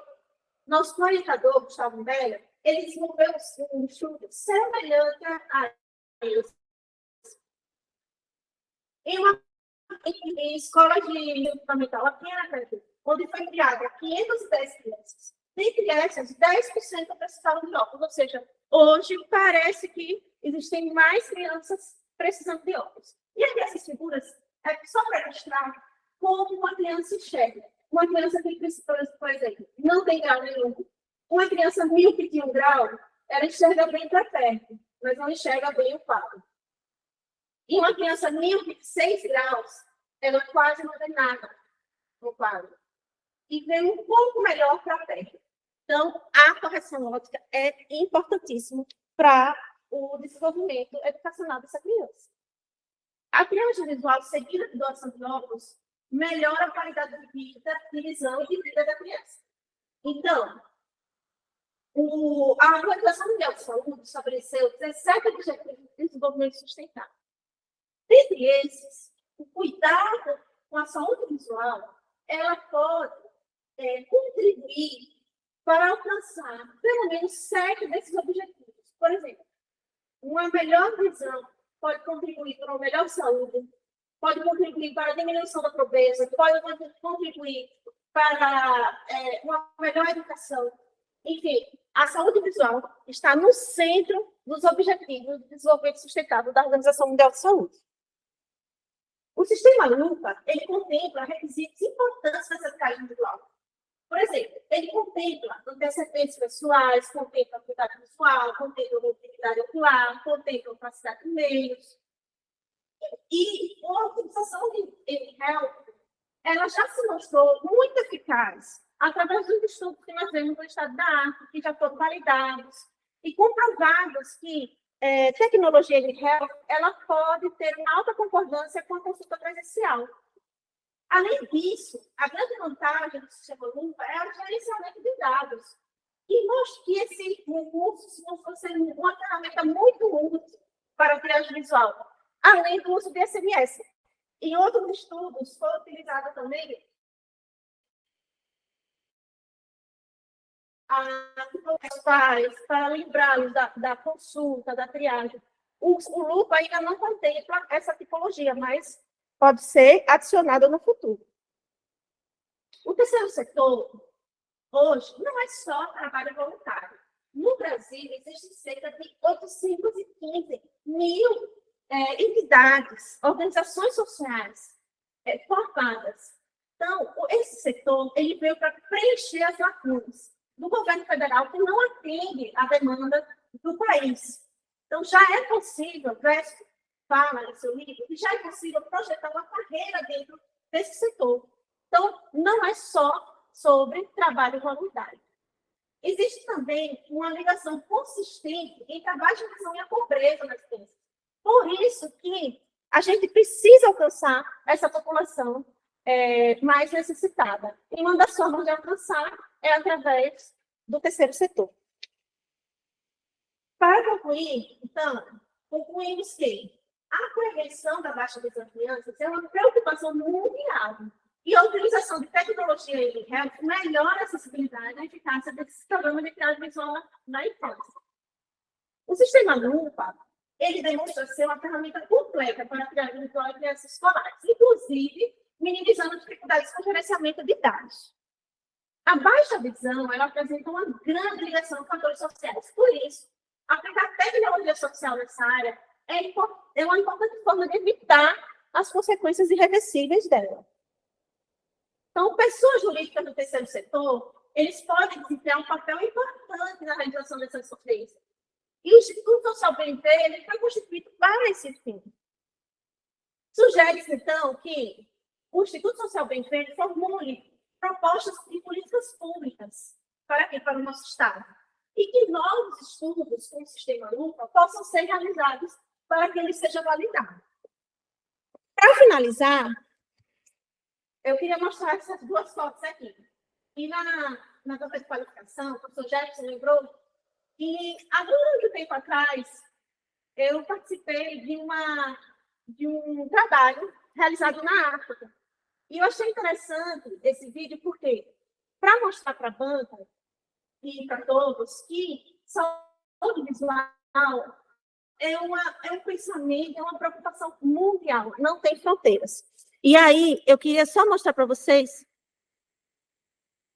nosso orientador, Gustavo Bella, ele desenvolveu um estudo semelhante a esse. Em escola de fundamental aqui em Aracaju, onde foi criada 510 crianças. Dentre essas, 10% precisavam de óculos, ou seja, hoje parece que existem mais crianças precisando de óculos. E aqui essas figuras é só para ilustrar como uma criança enxerga. Uma criança que, por exemplo, não tem grau nenhum. Uma criança míope de 1 grau, ela enxerga bem para perto, mas não enxerga bem o quadro. E uma criança míope de 6 graus, ela quase não vê nada no quadro. E vê um pouco melhor para perto. Então, a correção óptica é importantíssimo para o desenvolvimento educacional dessa criança. A triagem visual seguida de doação de óculos melhora a qualidade de vida, de visão e de vida da criança. Então, a Organização Mundial de Saúde estabeleceu 17 objetivos de desenvolvimento sustentável. Dentre esses, o cuidado com a saúde visual, ela pode contribuir para alcançar pelo menos 7 desses objetivos. Por exemplo, uma melhor visão pode contribuir para uma melhor saúde, pode contribuir para a diminuição da pobreza, pode contribuir para uma melhor educação. Enfim, a saúde visual está no centro dos objetivos de desenvolvimento sustentável da Organização Mundial de Saúde. O sistema LUPA, ele contempla requisitos importantes dessa educação visual. Por exemplo, ele contempla antecedentes pessoais, contempla cuidado visual, contempla mobilidade ocular, contempla capacidade de meios. E a utilização de e-health, ela já se mostrou muito eficaz através dos estudos que nós vemos no estado da arte, que já foram validados e comprovados que tecnologia e-health, ela pode ter uma alta concordância com a consulta presencial. Além disso, a grande vantagem do sistema LUPA é o gerenciamento de dados. E mostra que esse recurso se mostrou ser uma ferramenta muito útil para a triagem visual, além do uso de SMS. Em outros estudos, foi utilizada também para lembrá-los da consulta, da triagem. O LUPA ainda não contempla essa tipologia, mas pode ser adicionada no futuro. O terceiro setor, hoje, não é só trabalho voluntário. No Brasil, existem cerca de 815 mil entidades, organizações sociais formadas. Então, esse setor ele veio para preencher as lacunas do governo federal que não atende à demanda do país. Então, já é possível, Vesco fala no seu livro, que já é possível projetar uma carreira dentro desse setor. Então, não é só sobre trabalho voluntário. Existe também uma ligação consistente entre a baixa visão e a pobreza nas crianças. Por isso que a gente precisa alcançar essa população mais necessitada. E uma das formas de alcançar é através do terceiro setor. Para concluir, então, concluímos que a prevenção da baixa visão de crianças é uma preocupação mundial e a utilização de tecnologia e health melhora a acessibilidade e a eficácia desses programas de triagem visual na infância. O sistema LUPA, ele demonstra ser uma ferramenta completa para a triagem visual em crianças escolares, inclusive minimizando dificuldades com gerenciamento de dados. A baixa visão, ela apresenta uma grande ligação com fatores sociais. Por isso, aplicar tecnologia social nessa área é uma importante forma de evitar as consequências irreversíveis dela. Então, pessoas jurídicas do terceiro setor, eles podem desempenhar um papel importante na realização dessas sofrências. E o Instituto Social BNT ele foi constituído para esse fim. Sugere-se, então, que o Instituto Social BNT formule propostas de políticas públicas para o nosso Estado. E que novos estudos com o sistema LUPA possam ser realizados para que ele seja validado. Para finalizar, eu queria mostrar essas duas fotos aqui. E na data de qualificação, o professor Jefferson lembrou que há muito tempo atrás eu participei de um trabalho realizado na África. E eu achei interessante esse vídeo porque, para mostrar para a banca e para todos que saúde visual é um pensamento, é uma preocupação mundial, não tem fronteiras. E aí, eu queria só mostrar para vocês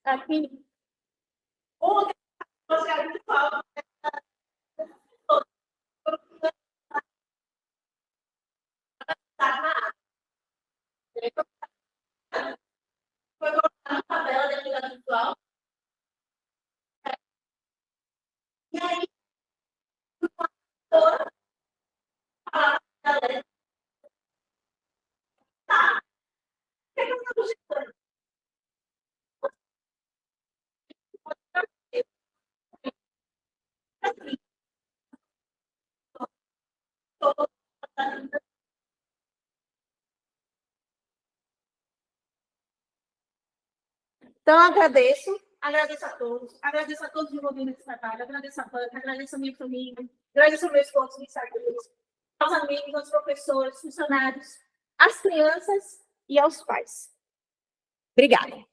aqui onde foi colocada na tabela da atividade visual. E aí, toda a galera tá. O que é que eu estou buscando? Então, agradeço a todos envolvidos nesse trabalho, agradeço a banca, agradeço a minha família, agradeço aos meus cursos de saúde, aos amigos, aos professores, funcionários, às crianças e aos pais. Obrigada.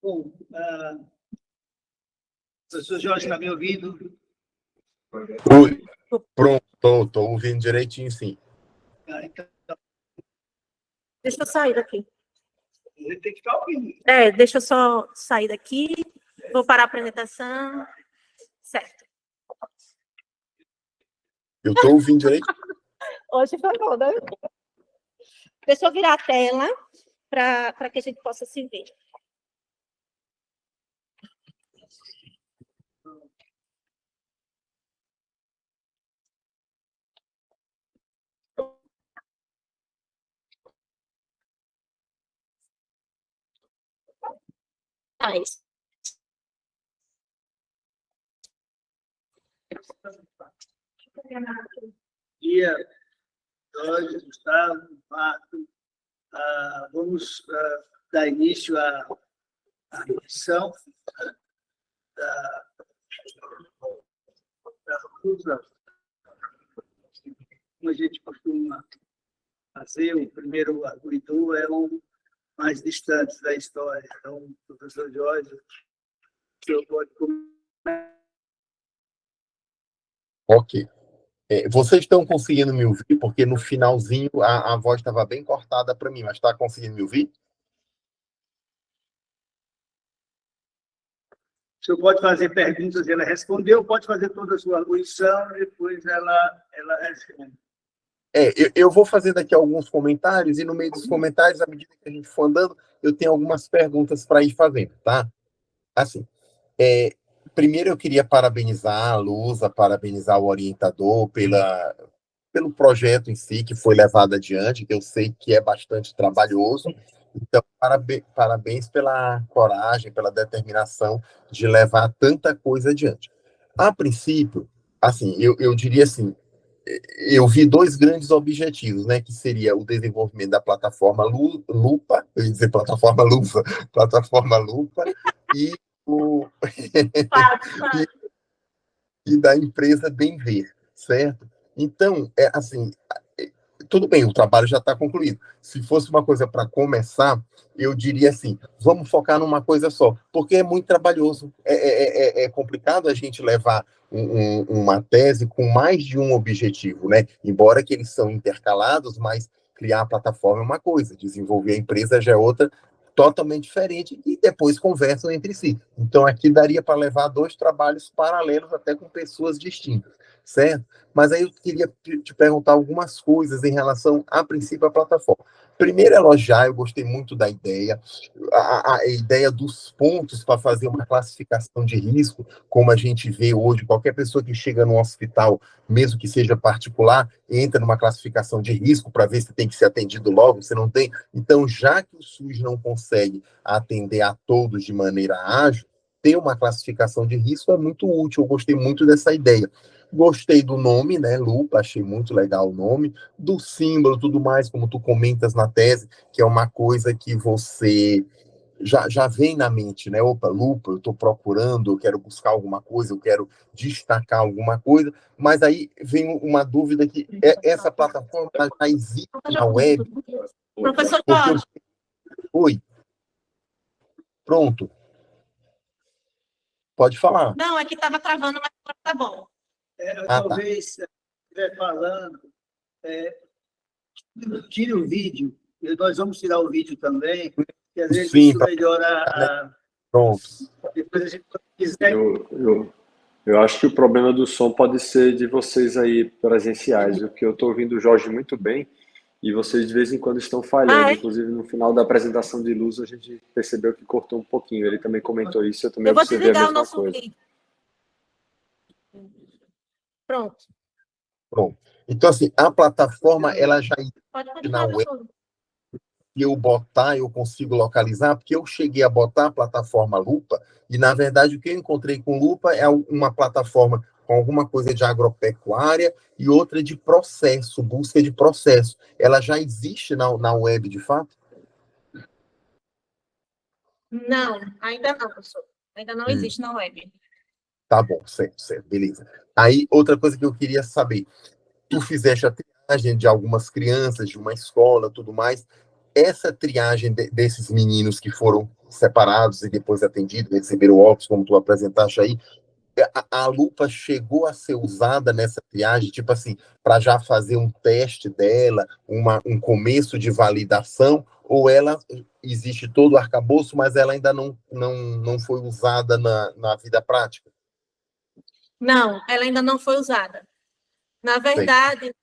Bom, professor Jorge, está me ouvindo?
Oi. Pronto, estou ouvindo direitinho, sim.
Então,
Deixa eu sair daqui.
ele tem que estar ouvindo.
Deixa eu só sair daqui. Vou parar a apresentação. Certo.
Eu estou ouvindo direitinho.
Hoje foi bom, né? Deixa eu virar a tela para que a gente possa se ver. Mais.
Dia, Jorge, Gustavo, Marco, vamos dar início à missão da Lusa. Como a gente costuma fazer, o primeiro arguidor é o mais distante da história. Então, professor Jorge, o senhor pode começar.
Ok. Vocês estão conseguindo me ouvir? Porque no finalzinho a voz estava bem cortada para mim, mas está conseguindo me ouvir?
O senhor pode fazer perguntas e ela respondeu, pode fazer toda a sua arguição e depois ela responde.
Eu vou fazer daqui alguns comentários e no meio dos comentários, à medida que a gente for andando, eu tenho algumas perguntas para ir fazendo, tá? Assim, primeiro eu queria parabenizar a Lusa, parabenizar o orientador pelo projeto em si que foi levado adiante, que eu sei que é bastante trabalhoso. Então, parabéns pela coragem, pela determinação de levar tanta coisa adiante. A princípio, assim, eu diria assim, eu vi dois grandes objetivos, né, que seria o desenvolvimento da plataforma Lupa, eu ia dizer plataforma Lupa, plataforma Lupa, e e da empresa Bem-Ver, certo? Então, assim, tudo bem, o trabalho já está concluído. Se fosse uma coisa para começar, eu diria assim, vamos focar numa coisa só, porque é muito trabalhoso. É complicado a gente levar uma tese com mais de um objetivo, né? Embora que eles são intercalados, mas criar a plataforma é uma coisa, desenvolver a empresa já é outra, totalmente diferente, e depois conversam entre si. Então, aqui daria para levar dois trabalhos paralelos, até com pessoas distintas. certo? Mas aí eu queria te perguntar algumas coisas em relação, a princípio, à plataforma. Primeiro, elogiar, eu gostei muito da ideia, a ideia dos pontos para fazer uma classificação de risco, como a gente vê hoje, qualquer pessoa que chega no hospital, mesmo que seja particular, entra numa classificação de risco para ver se tem que ser atendido logo, se não tem. Então, já que o SUS não consegue atender a todos de maneira ágil, ter uma classificação de risco é muito útil, eu gostei muito dessa ideia. Gostei do nome, né, lupa, achei muito legal o nome, do símbolo, tudo mais, como tu comentas na tese, que é uma coisa que você já vem na mente, né? Opa, lupa, eu estou procurando, eu quero buscar alguma coisa, eu quero destacar alguma coisa, mas aí vem uma dúvida que essa plataforma já existe na web,
Professor
porque
Jorge,
oi, pronto, pode falar.
não, é que estava travando, mas agora tá bom.
Tá.
Talvez, se estiver falando, tire o vídeo, e nós vamos tirar o vídeo também, que às vezes
Sim,
isso melhora
pronto.
depois a gente, quando quiser.
Eu acho que o problema do som pode ser de vocês aí presenciais, porque eu estou ouvindo o Jorge muito bem e vocês de vez em quando estão falhando. Inclusive, no final da apresentação de luz, a gente percebeu que cortou um pouquinho. Ele também comentou isso, eu também
Eu vou
observei a
desligar o
mesma
nosso
coisa.
vídeo. Pronto.
Pronto. Então, assim, a plataforma, ela já
Pode
existe na
continuar,
web,
professor.
e eu botar, eu consigo localizar, porque eu cheguei a botar a plataforma Lupa, e, na verdade, o que eu encontrei com Lupa é uma plataforma com alguma coisa de agropecuária e outra de processo, busca de processo. Ela já existe na web, de fato?
Não, ainda não, professor. Ainda não existe na web.
Tá bom, certo, beleza. Aí, outra coisa que eu queria saber, tu fizeste a triagem de algumas crianças, de uma escola, tudo mais, essa triagem desses meninos que foram separados e depois atendidos, receberam óculos, como tu apresentaste aí, a lupa chegou a ser usada nessa triagem, tipo assim, para já fazer um teste dela, um começo de validação, ou ela existe todo o arcabouço, mas ela ainda não foi usada na vida prática?
Não, ela ainda não foi usada. Na verdade,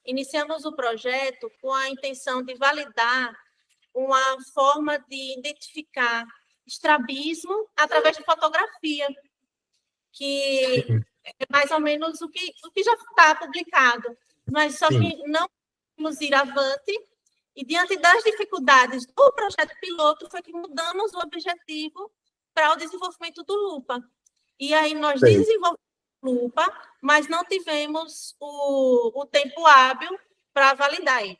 iniciamos o projeto com a intenção de validar uma forma de identificar estrabismo através de fotografia, que é mais ou menos o que já está publicado, mas só que não podemos ir avante, e diante das dificuldades do projeto piloto, foi que mudamos o objetivo para o desenvolvimento do Lupa. E aí nós desenvolvemos o Lupa, mas não tivemos o tempo hábil para validar ele.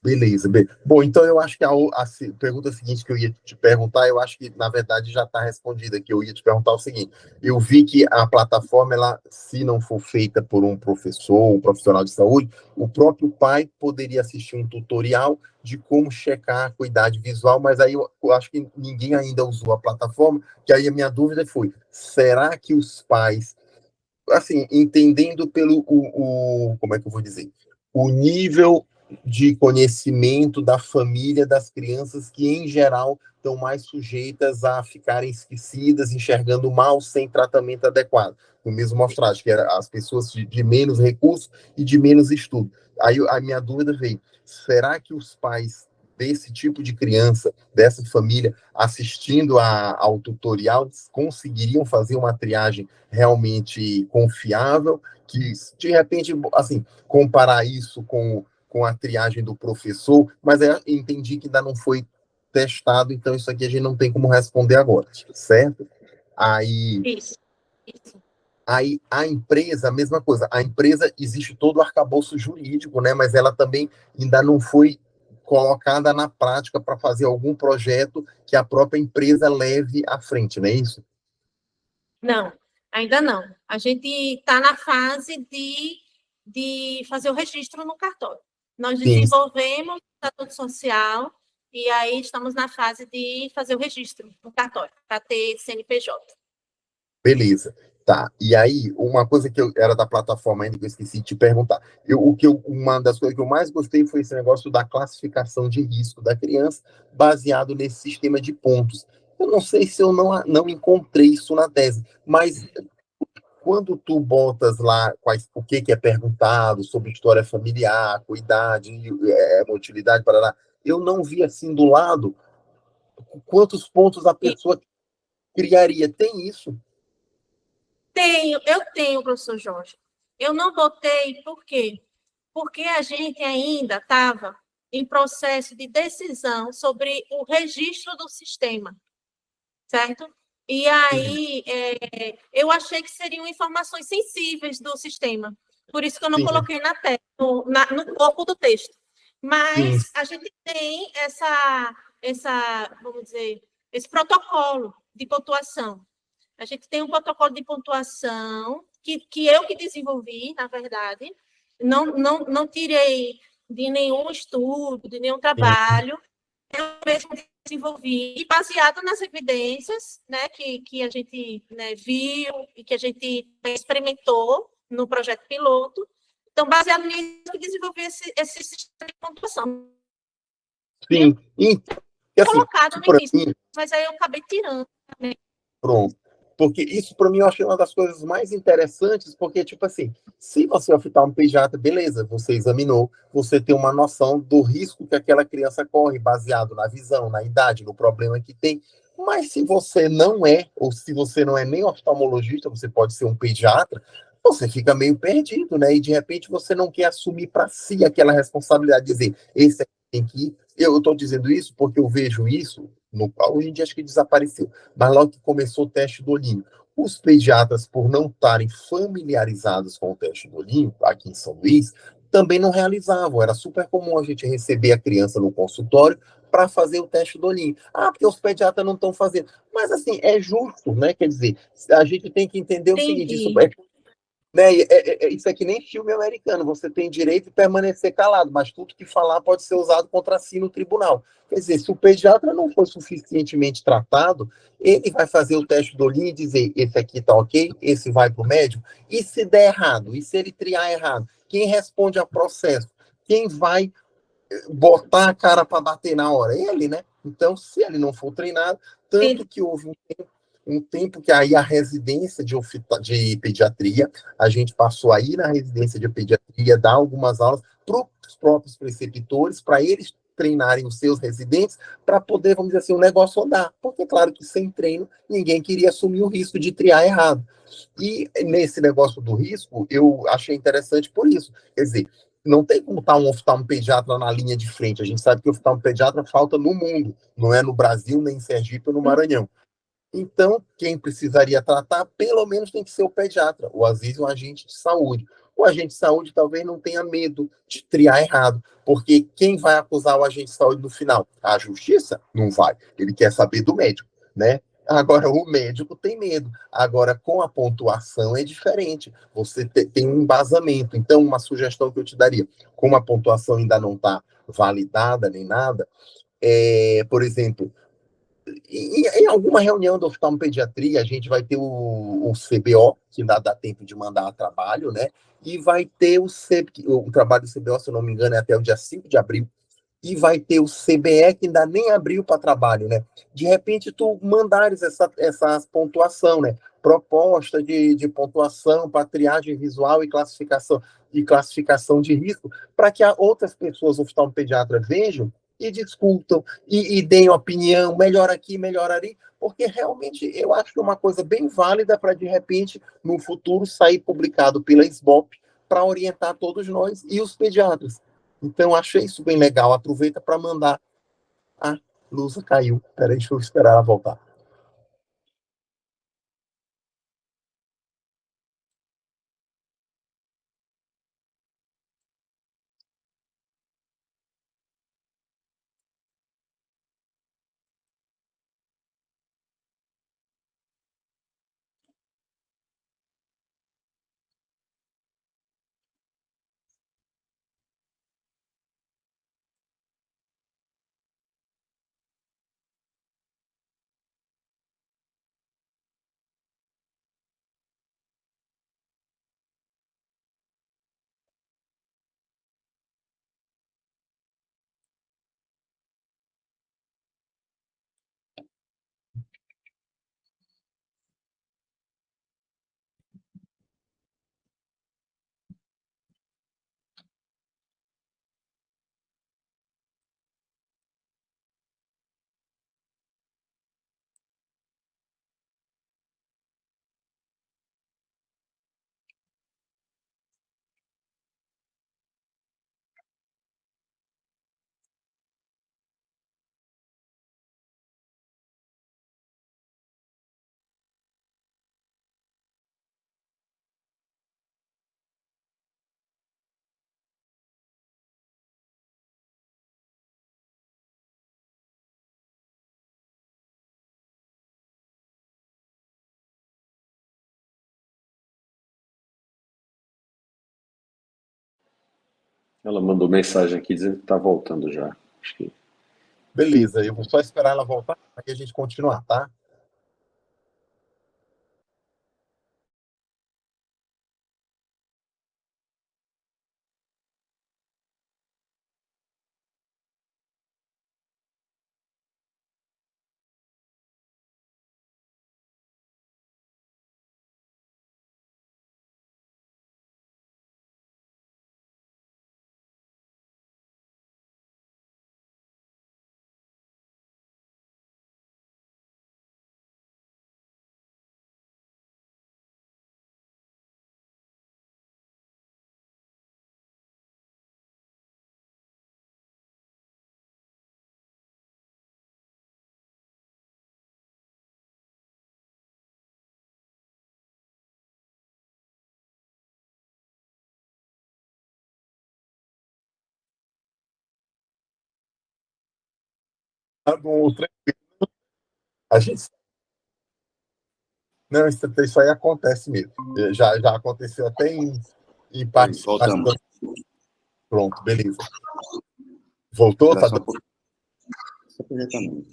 Beleza. Bom, então eu acho que a pergunta seguinte que eu ia te perguntar, eu acho que, na verdade, já está respondida, que eu ia te perguntar o seguinte, eu vi que a plataforma, ela, se não for feita por um professor, um profissional de saúde, o próprio pai poderia assistir um tutorial de como checar a acuidade visual, mas aí eu acho que ninguém ainda usou a plataforma, que aí a minha dúvida foi, será que os pais, assim, entendendo pelo, como é que eu vou dizer, o nível de conhecimento da família das crianças que, em geral, estão mais sujeitas a ficarem esquecidas, enxergando mal, sem tratamento adequado. No mesmo mostragem, que eram as pessoas de menos recursos e de menos estudo. Aí a minha dúvida veio, será que os pais desse tipo de criança, dessa família, assistindo ao tutorial, conseguiriam fazer uma triagem realmente confiável, que, de repente, assim, comparar isso com a triagem do professor, mas eu entendi que ainda não foi testado, então isso aqui a gente não tem como responder agora, certo?
Isso.
Aí a empresa, a mesma coisa, a empresa existe todo o arcabouço jurídico, né? Mas ela também ainda não foi colocada na prática para fazer algum projeto que a própria empresa leve à frente, não é isso?
Não, ainda não. A gente está na fase de fazer o registro no cartório. Nós desenvolvemos o estatuto social e aí estamos na fase de fazer o registro no cartório, para ter CNPJ.
Beleza. Tá. E aí, uma coisa que eu era da plataforma ainda que eu esqueci de te perguntar. Uma das coisas que eu mais gostei foi esse negócio da classificação de risco da criança, baseado nesse sistema de pontos. Eu não sei se eu não encontrei isso na tese, mas quando tu botas lá o que que é perguntado sobre história familiar, cuidade, motilidade, parará, eu não vi assim do lado quantos pontos a
E
pessoa criaria. Tem isso?
eu tenho, professor Jorge. Eu não botei, por quê? Porque a gente ainda estava em processo de decisão sobre o registro do sistema, certo? E
Sim,
aí, eu achei que seriam informações sensíveis do sistema. Por isso que eu não
sim,
coloquei na tela, no corpo do texto.
sim,
Mas a gente tem vamos dizer, esse protocolo de pontuação. A gente tem um protocolo de pontuação que eu que desenvolvi, na verdade. Não tirei de nenhum estudo, de nenhum
sim,
trabalho. Eu mesmo desenvolvi, baseado nas evidências, né, que a gente, né, viu e que a gente experimentou no projeto piloto. Então, baseado nisso, eu desenvolvi esse sistema de pontuação.
sim. E assim,
Colocado no
para
início,
mim,
mas aí eu acabei tirando, né?
pronto. Porque isso, para mim, eu achei uma das coisas mais interessantes, porque, tipo assim, se você oftalmar um pediatra, beleza, você examinou, você tem uma noção do risco que aquela criança corre, baseado na visão, na idade, no problema que tem. Mas se você não é, ou se você não é nem oftalmologista, você pode ser um pediatra, você fica meio perdido, né? E de repente você não quer assumir para si aquela responsabilidade, de dizer, esse aqui tem que ir. Eu estou dizendo isso porque eu vejo isso, hoje em dia acho que desapareceu, mas logo que começou o teste do olhinho, os pediatras, por não estarem familiarizados com o teste do olhinho, aqui em São Luís, também não realizavam. Era super comum a gente receber a criança no consultório para fazer o teste do olhinho. Ah, porque os pediatras não estão fazendo. Mas, assim, é justo, né? Quer dizer, a gente tem que entender o seguinte: isso
Entendi.
é, né? Isso é que nem filme americano, você tem direito de permanecer calado, mas tudo que falar pode ser usado contra si no tribunal. Quer dizer, se o pediatra não for suficientemente tratado, ele vai fazer o teste do olhinho e dizer, esse aqui tá ok, esse vai para o médico, e se der errado, e se ele triar errado, quem responde ao processo? Quem vai botar a cara para bater na hora? Ele, né? Então, se ele não for treinado, tanto que houve um tempo que aí a residência de pediatria, a gente passou aí na residência de pediatria, dar algumas aulas para os próprios preceptores, para eles treinarem os seus residentes, para poder, vamos dizer assim, o negócio andar. Porque, claro que sem treino, ninguém queria assumir o risco de triar errado. E nesse negócio do risco, eu achei interessante por isso. Quer dizer, não tem como estar um oftalmopediatra na linha de frente. A gente sabe que o oftalmopediatra falta no mundo, não é no Brasil, nem em Sergipe ou no Maranhão. Então, quem precisaria tratar, pelo menos tem que ser o pediatra, ou às vezes um agente de saúde. O agente de saúde talvez não tenha medo de triar errado, porque quem vai acusar o agente de saúde no final? A justiça? Não vai. Ele quer saber do médico, né? Agora, o médico tem medo. Agora, com a pontuação é diferente. Você tem um embasamento. Então, uma sugestão que eu te daria, como a pontuação ainda não está validada nem nada, por exemplo, em alguma reunião do oftalmopediatria, a gente vai ter o CBO, que dá tempo de mandar a trabalho, né? E vai ter o trabalho do CBO, se eu não me engano, é até o dia 5 de abril. E vai ter o CBE, que ainda nem abriu para trabalho, né? De repente, tu mandares essa pontuação, né? Proposta de pontuação para triagem visual e classificação de risco, para que outras pessoas oftalmopediatras vejam e discutam e deem opinião, melhor aqui, melhor ali, porque realmente eu acho que é uma coisa bem válida para, de repente, no futuro, sair publicado pela SBOP para orientar todos nós e os pediatras. Então, achei isso bem legal. Aproveita para mandar. Ah, Lusa caiu. Peraí, deixa eu esperar ela voltar.
Ela mandou mensagem aqui dizendo que está voltando já. Acho que...
Beleza, eu vou só esperar ela voltar para que a gente continuar, tá? Tá bom, a gente... Não, isso aí acontece mesmo. Já aconteceu até em participação.
Voltamos.
Pronto, beleza. Voltou? Tá...
Exatamente.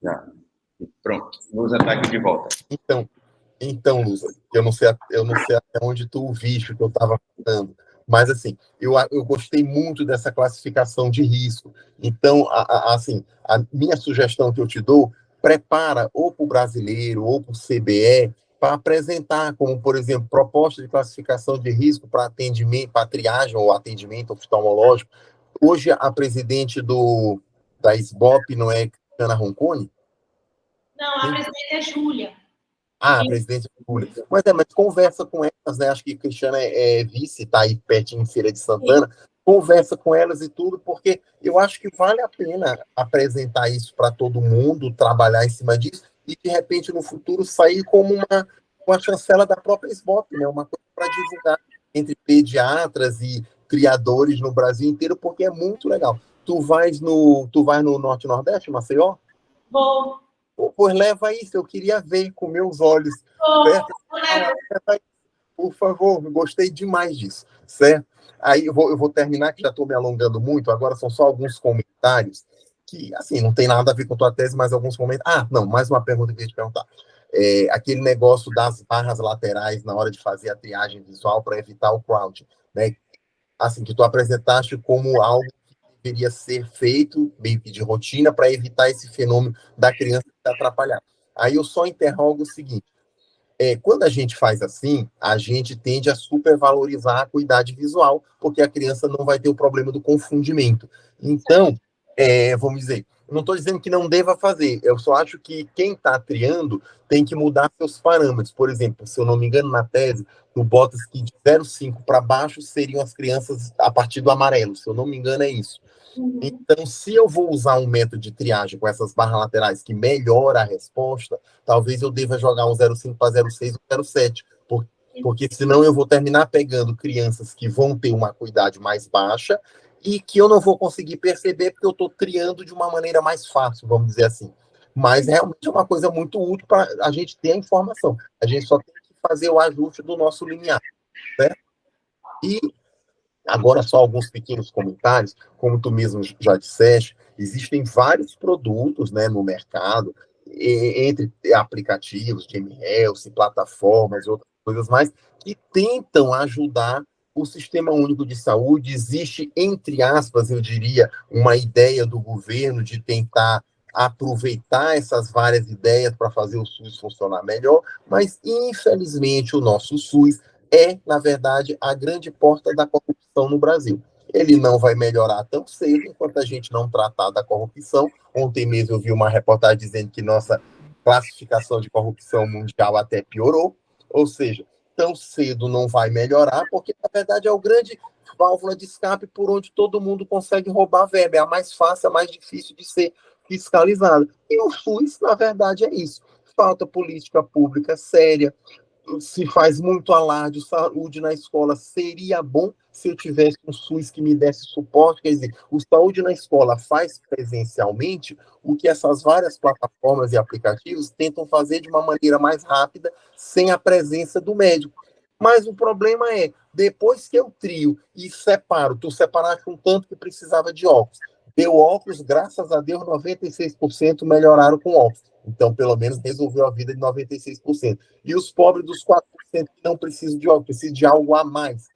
Já. Pronto. Vamos estar aqui de volta.
Então, Lusa, eu não sei até onde tu viste o que eu estava falando, mas assim, eu gostei muito dessa classificação de risco. Então, assim, a minha sugestão que eu te dou, prepara ou para o brasileiro ou para o CBE para apresentar, como, por exemplo, proposta de classificação de risco para atendimento, para triagem ou atendimento oftalmológico. Hoje, a presidente da SBOP não é Cristiana Roncone?
Não, a presidente é Júlia.
Ah, presidente Júlia. Mas conversa com elas, né? Acho que Cristiana é vice, tá aí pertinho em Feira de Santana. Conversa com elas e tudo, porque eu acho que vale a pena apresentar isso para todo mundo, trabalhar em cima disso, e de repente no futuro sair como uma chancela da própria SBOP, né? Uma coisa para divulgar entre pediatras e criadores no Brasil inteiro, porque é muito legal. Tu vai no Norte e Nordeste, Maceió?
Vou.
Pois leva isso, eu queria ver com meus olhos. Certo? Por favor, gostei demais disso, certo? Aí eu vou terminar, que já estou me alongando muito, agora são só alguns comentários, que, assim, não tem nada a ver com a tua tese, mas alguns comentários. Ah, não, mais uma pergunta que eu ia te perguntar. Aquele negócio das barras laterais na hora de fazer a triagem visual para evitar o crowd, né? Assim, que tu apresentaste como algo que deveria ser feito, meio que de rotina, para evitar esse fenômeno da criança se atrapalhar. Aí eu só interrogo o seguinte, quando a gente faz assim, a gente tende a supervalorizar a acuidade visual, porque a criança não vai ter o problema do confundimento. Então, vamos dizer, eu não estou dizendo que não deva fazer, eu só acho que quem está triando tem que mudar seus parâmetros. Por exemplo, se eu não me engano, na tese, tu botas que de 0,5 para baixo seriam as crianças a partir do amarelo, se eu não me engano, é isso. Então, se eu vou usar um método de triagem com essas barras laterais que melhora a resposta, talvez eu deva jogar um 0,5 para 0,6 ou 0,7, porque senão eu vou terminar pegando crianças que vão ter uma acuidade mais baixa e que eu não vou conseguir perceber porque eu estou triando de uma maneira mais fácil, vamos dizer assim. Mas realmente é uma coisa muito útil para a gente ter a informação. A gente só tem que fazer o ajuste do nosso linear, certo? E agora, só alguns pequenos comentários, como tu mesmo já disseste, existem vários produtos, né, no mercado, entre aplicativos de mHealth, plataformas e outras coisas mais, que tentam ajudar o Sistema Único de Saúde. Existe, entre aspas, eu diria, uma ideia do governo de tentar aproveitar essas várias ideias para fazer o SUS funcionar melhor, mas, infelizmente, o nosso SUS na verdade, a grande porta da corrupção no Brasil. Ele não vai melhorar tão cedo enquanto a gente não tratar da corrupção. Ontem mesmo eu vi uma reportagem dizendo que nossa classificação de corrupção mundial até piorou, ou seja, tão cedo não vai melhorar, porque, na verdade, é o grande válvula de escape por onde todo mundo consegue roubar verba. É a mais fácil, a mais difícil de ser fiscalizada. E o SUS, na verdade, é isso. Falta política pública séria, se faz muito alarde de saúde na escola. Seria bom se eu tivesse um SUS que me desse suporte. Quer dizer, o saúde na escola faz presencialmente o que essas várias plataformas e aplicativos tentam fazer de uma maneira mais rápida, sem a presença do médico. Mas o problema é, Depois que eu trio e separo, tu separaste um tanto que precisava de óculos. Deu óculos, graças a Deus, 96% melhoraram com óculos. Então, pelo menos, resolveu a vida de 96%. E os pobres dos 4% que não precisam de óculos, precisam de algo a mais.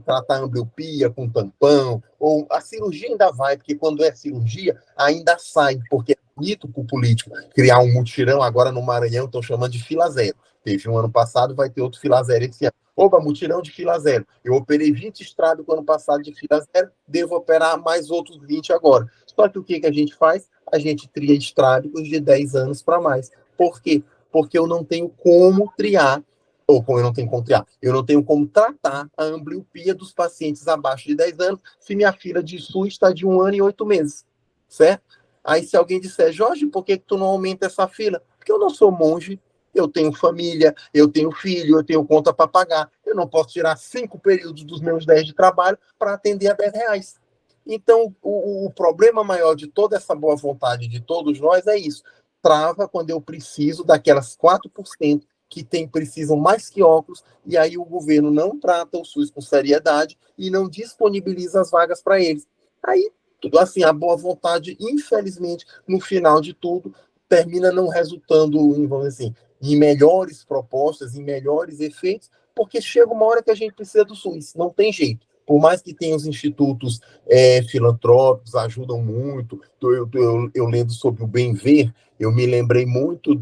Tratar ambliopia com tampão, ou a cirurgia ainda vai, porque quando é cirurgia, ainda sai, porque é bonito para o político criar um mutirão, agora no Maranhão estão chamando de fila zero. Teve um ano passado, vai ter outro fila zero esse ano. Opa, mutirão de fila zero. Eu operei 20 estrados no ano passado de fila zero, devo operar mais outros 20 agora. Só que o que a gente faz? A gente tria estrábicos de 10 anos para mais. Por quê? Porque eu não tenho como triar, ou como eu não tenho como triar, eu não tenho como tratar a ambliopia dos pacientes abaixo de 10 anos se minha fila de SUS está de 1 ano e 8 meses, certo? Aí se alguém disser, Jorge, por que tu não aumenta essa fila? Porque eu não sou monge, eu tenho família, eu tenho filho, eu tenho conta para pagar. Eu não posso tirar 5 períodos dos meus 10 de trabalho para atender a R$ 10. Então, o problema maior de toda essa boa vontade de todos nós é isso. Trava quando eu preciso daquelas 4% que precisam mais que óculos, e aí o governo não trata o SUS com seriedade e não disponibiliza as vagas para eles. Aí, tudo assim, a boa vontade, infelizmente, no final de tudo, termina não resultando em, vamos dizer assim, em melhores propostas, em melhores efeitos, porque chega uma hora que a gente precisa do SUS, não tem jeito. Por mais que tenha os institutos filantrópicos, ajudam muito. Eu lendo sobre o Bem Ver, eu me lembrei muito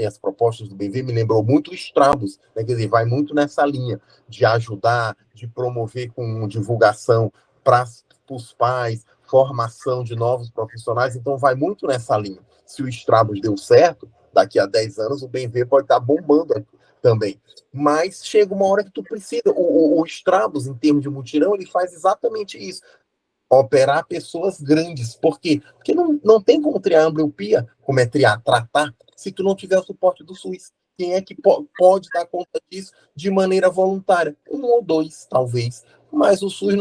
as propostas do Bem Ver, me lembrou muito o Strabos, né? Quer dizer, vai muito nessa linha de ajudar, de promover com divulgação para os pais, formação de novos profissionais, então vai muito nessa linha. Se o Strabos deu certo, daqui a 10 anos o Bem Ver pode estar bombando aqui também. Mas chega uma hora que tu precisa. O Strabos, em termos de mutirão, ele faz exatamente isso. Operar pessoas grandes. Por quê? Porque não tem como triar ambliopia, como é triar, tratar, se tu não tiver o suporte do SUS. Quem é que pode dar conta disso de maneira voluntária? 1 ou 2, talvez. Mas o SUS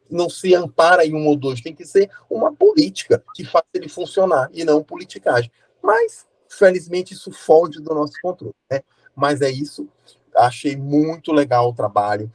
não se ampara em 1 ou 2. Tem que ser uma política que faça ele funcionar e não politicagem. Mas, felizmente, isso foge do nosso controle, né? Mas é isso. Achei muito legal o trabalho.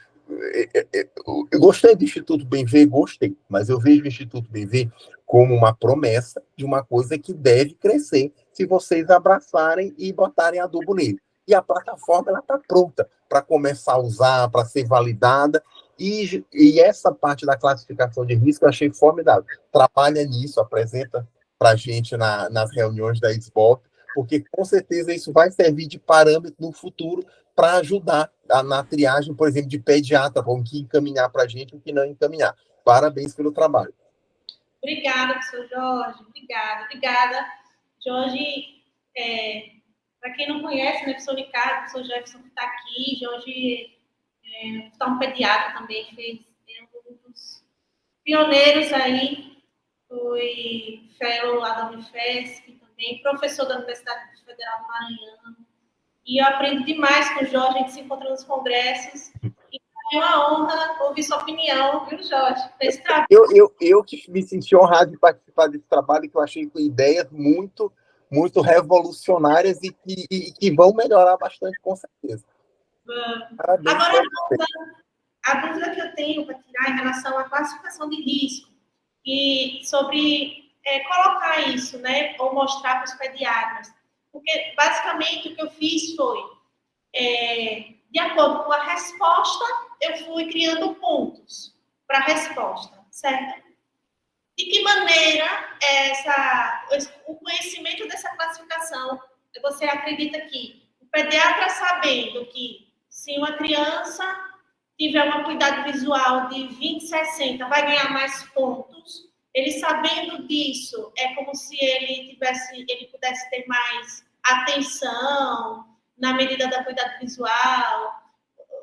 Eu gostei do Instituto Bem Ver, gostei, mas eu vejo o Instituto Bem Ver como uma promessa de uma coisa que deve crescer se vocês abraçarem e botarem adubo nele. E a plataforma está pronta para começar a usar, para ser validada, e essa parte da classificação de risco eu achei formidável. Trabalha nisso, apresenta para a gente nas reuniões da SBOP, porque com certeza isso vai servir de parâmetro no futuro para ajudar na triagem, por exemplo, de pediatra, o que encaminhar para a gente e o que não encaminhar. Parabéns pelo trabalho.
Obrigada, professor Jorge. Obrigada. Jorge, para quem não conhece, né, professor Ricardo, professor Jefferson que está aqui, Jorge é um pediatra também, é um dos pioneiros aí, foi fellow lá da Unifesp também, professor da Universidade Federal do Maranhão. E eu aprendo demais com o Jorge, a gente se encontra nos congressos. E é uma honra ouvir sua opinião, viu, Jorge? Desse trabalho.
Eu que me senti honrado de participar desse trabalho, que eu achei com ideias muito, muito revolucionárias e que vão melhorar bastante, com certeza.
Parabéns. Agora, a dúvida que eu tenho para tirar em relação à classificação de risco e sobre colocar isso, né, ou mostrar para os pediatras. Porque, basicamente, o que eu fiz foi, de acordo com a resposta, eu fui criando pontos para a resposta, certo? De que maneira o conhecimento dessa classificação, você acredita que o pediatra sabendo que se uma criança tiver uma cuidado visual de 20/60, vai ganhar mais pontos, ele sabendo disso, é como se ele pudesse ter mais atenção na medida da cuidado visual.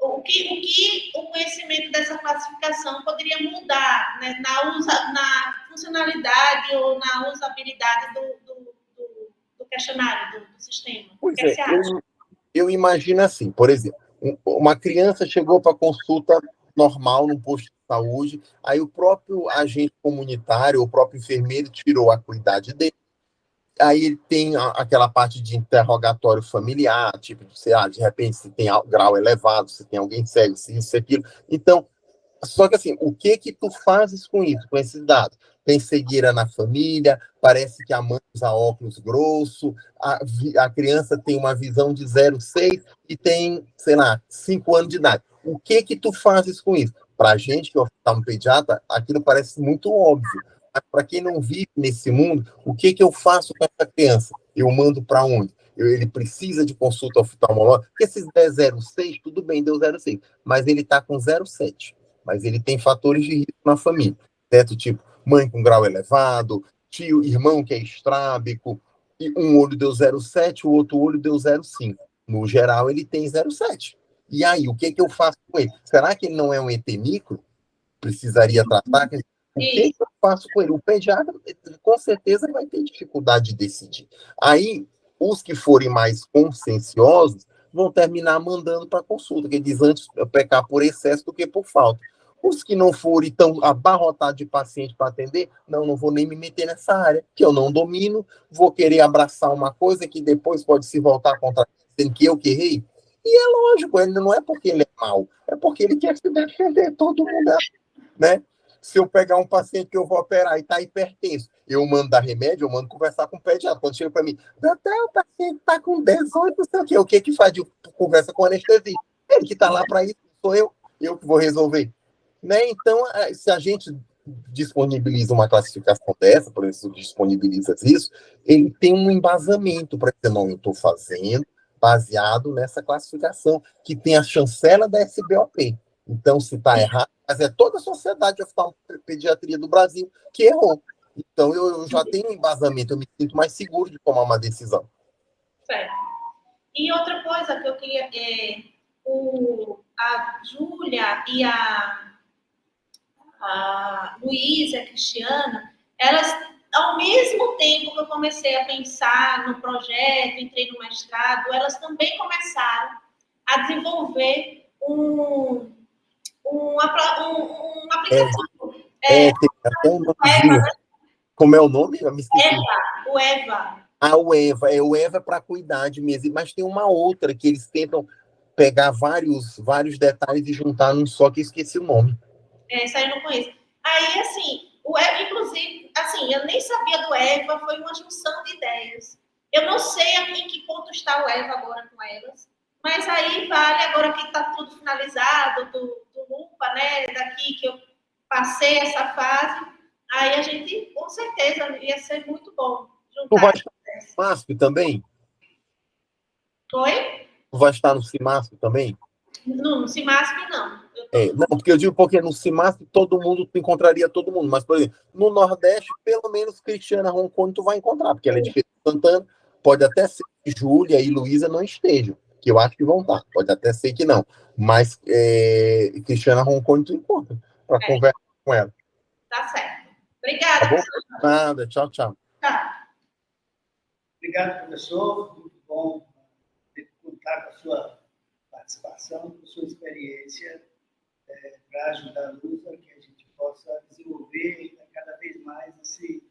O que o conhecimento dessa classificação poderia mudar, né, na funcionalidade ou na usabilidade do questionário, do sistema?
Pois é, eu imagino assim, por exemplo, uma criança chegou para consulta normal num posto de saúde, aí o próprio agente comunitário, o próprio enfermeiro tirou a acuidade dele, Aí tem aquela parte de interrogatório familiar, tipo, sei lá, de repente se tem grau elevado, se tem alguém cego, se isso, se aquilo. Então, só que assim, o que que tu fazes com isso, com esses dados? Tem cegueira na família, parece que a mãe usa óculos grosso, a criança tem uma visão de 0,6 e tem, sei lá, 5 anos de idade. O que que tu fazes com isso? Para a gente que é oftalmopediatra, aquilo parece muito óbvio. Mas para quem não vive nesse mundo, o que que eu faço com essa criança? Eu mando para onde? Ele precisa de consulta oftalmológica, porque esses 10,06, tudo bem, deu 0,6, mas ele está com 0,7. Mas ele tem fatores de risco na família, certo? Tipo, mãe com grau elevado, tio, irmão que é estrábico, e um olho deu 0,7, o outro olho deu 0,5. No geral, ele tem 0,7. E aí, o que que eu faço com ele? Será que ele não é um ET micro? Precisaria tratar? O que que eu faço com ele? O pediatra, com certeza, vai ter dificuldade de decidir. Aí, os que forem mais conscienciosos vão terminar mandando para consulta, que diz antes pecar por excesso do que por falta. Os que não forem tão abarrotados de paciente para atender, não vou nem me meter nessa área, que eu não domino, vou querer abraçar uma coisa que depois pode se voltar contra mim, dizendo que eu que errei. E é lógico, ele não é porque ele é mau, é porque ele quer se defender, todo mundo é, né? Se eu pegar um paciente que eu vou operar e está hipertenso, eu mando dar remédio, eu mando conversar com o pediatra. Quando chega para mim, até o paciente está com 18, não sei o quê. O que que faz de conversa com anestesia? Ele que está lá para isso, sou eu que vou resolver. Né? Então, se a gente disponibiliza uma classificação dessa, por exemplo, disponibiliza isso, ele tem um embasamento para dizer, não, eu estou fazendo baseado nessa classificação, que tem a chancela da SBOP. Então, se está errado, mas é toda a sociedade de oftalmopediatria do Brasil que errou. Então, eu já tenho um embasamento, eu me sinto mais seguro de tomar uma decisão.
Certo. E outra coisa que eu queria, a Júlia e a Luísa, a Cristiana, elas, ao mesmo tempo que eu comecei a pensar no projeto, entrei no mestrado, elas também começaram a desenvolver um aplicativo.
Tem até um nomezinho. Como é o nome? Eu me esqueci.
O Eva.
O Eva. O Eva é para cuidar de mesmo. Mas tem uma outra que eles tentam pegar vários detalhes e juntar num só, que eu esqueci o nome.
Essa eu não conheço. Aí, assim, o Eva, inclusive, assim, eu nem sabia do Eva, foi uma junção de ideias. Eu não sei em que ponto está o Eva agora com elas, mas aí vale, agora que está tudo finalizado, do Lupa, né, daqui que eu passei essa fase, aí a gente, com certeza, ia ser muito bom juntar.
Tu vai estar no CIMASP também?
Oi?
Tu vai estar no CIMASP também?
Não, no CIMASP, não.
Não, porque eu digo porque no CIMASP todo mundo, tu encontraria todo mundo, mas, por exemplo, no Nordeste, pelo menos Cristiana Roncone tu vai encontrar, porque ela é de Feira de Santana, pode até ser que Júlia e Luísa não estejam, que eu acho que vão estar, pode até ser que não, mas Cristiana Roncone tu encontra, para conversar com ela.
Tá certo. Obrigada,
tá bom? Nada, tchau, tchau.
Tá.
Obrigado, professor, muito bom contar com a sua participação, com a sua experiência, para ajudar a Lusa, que a gente possa desenvolver cada vez mais esse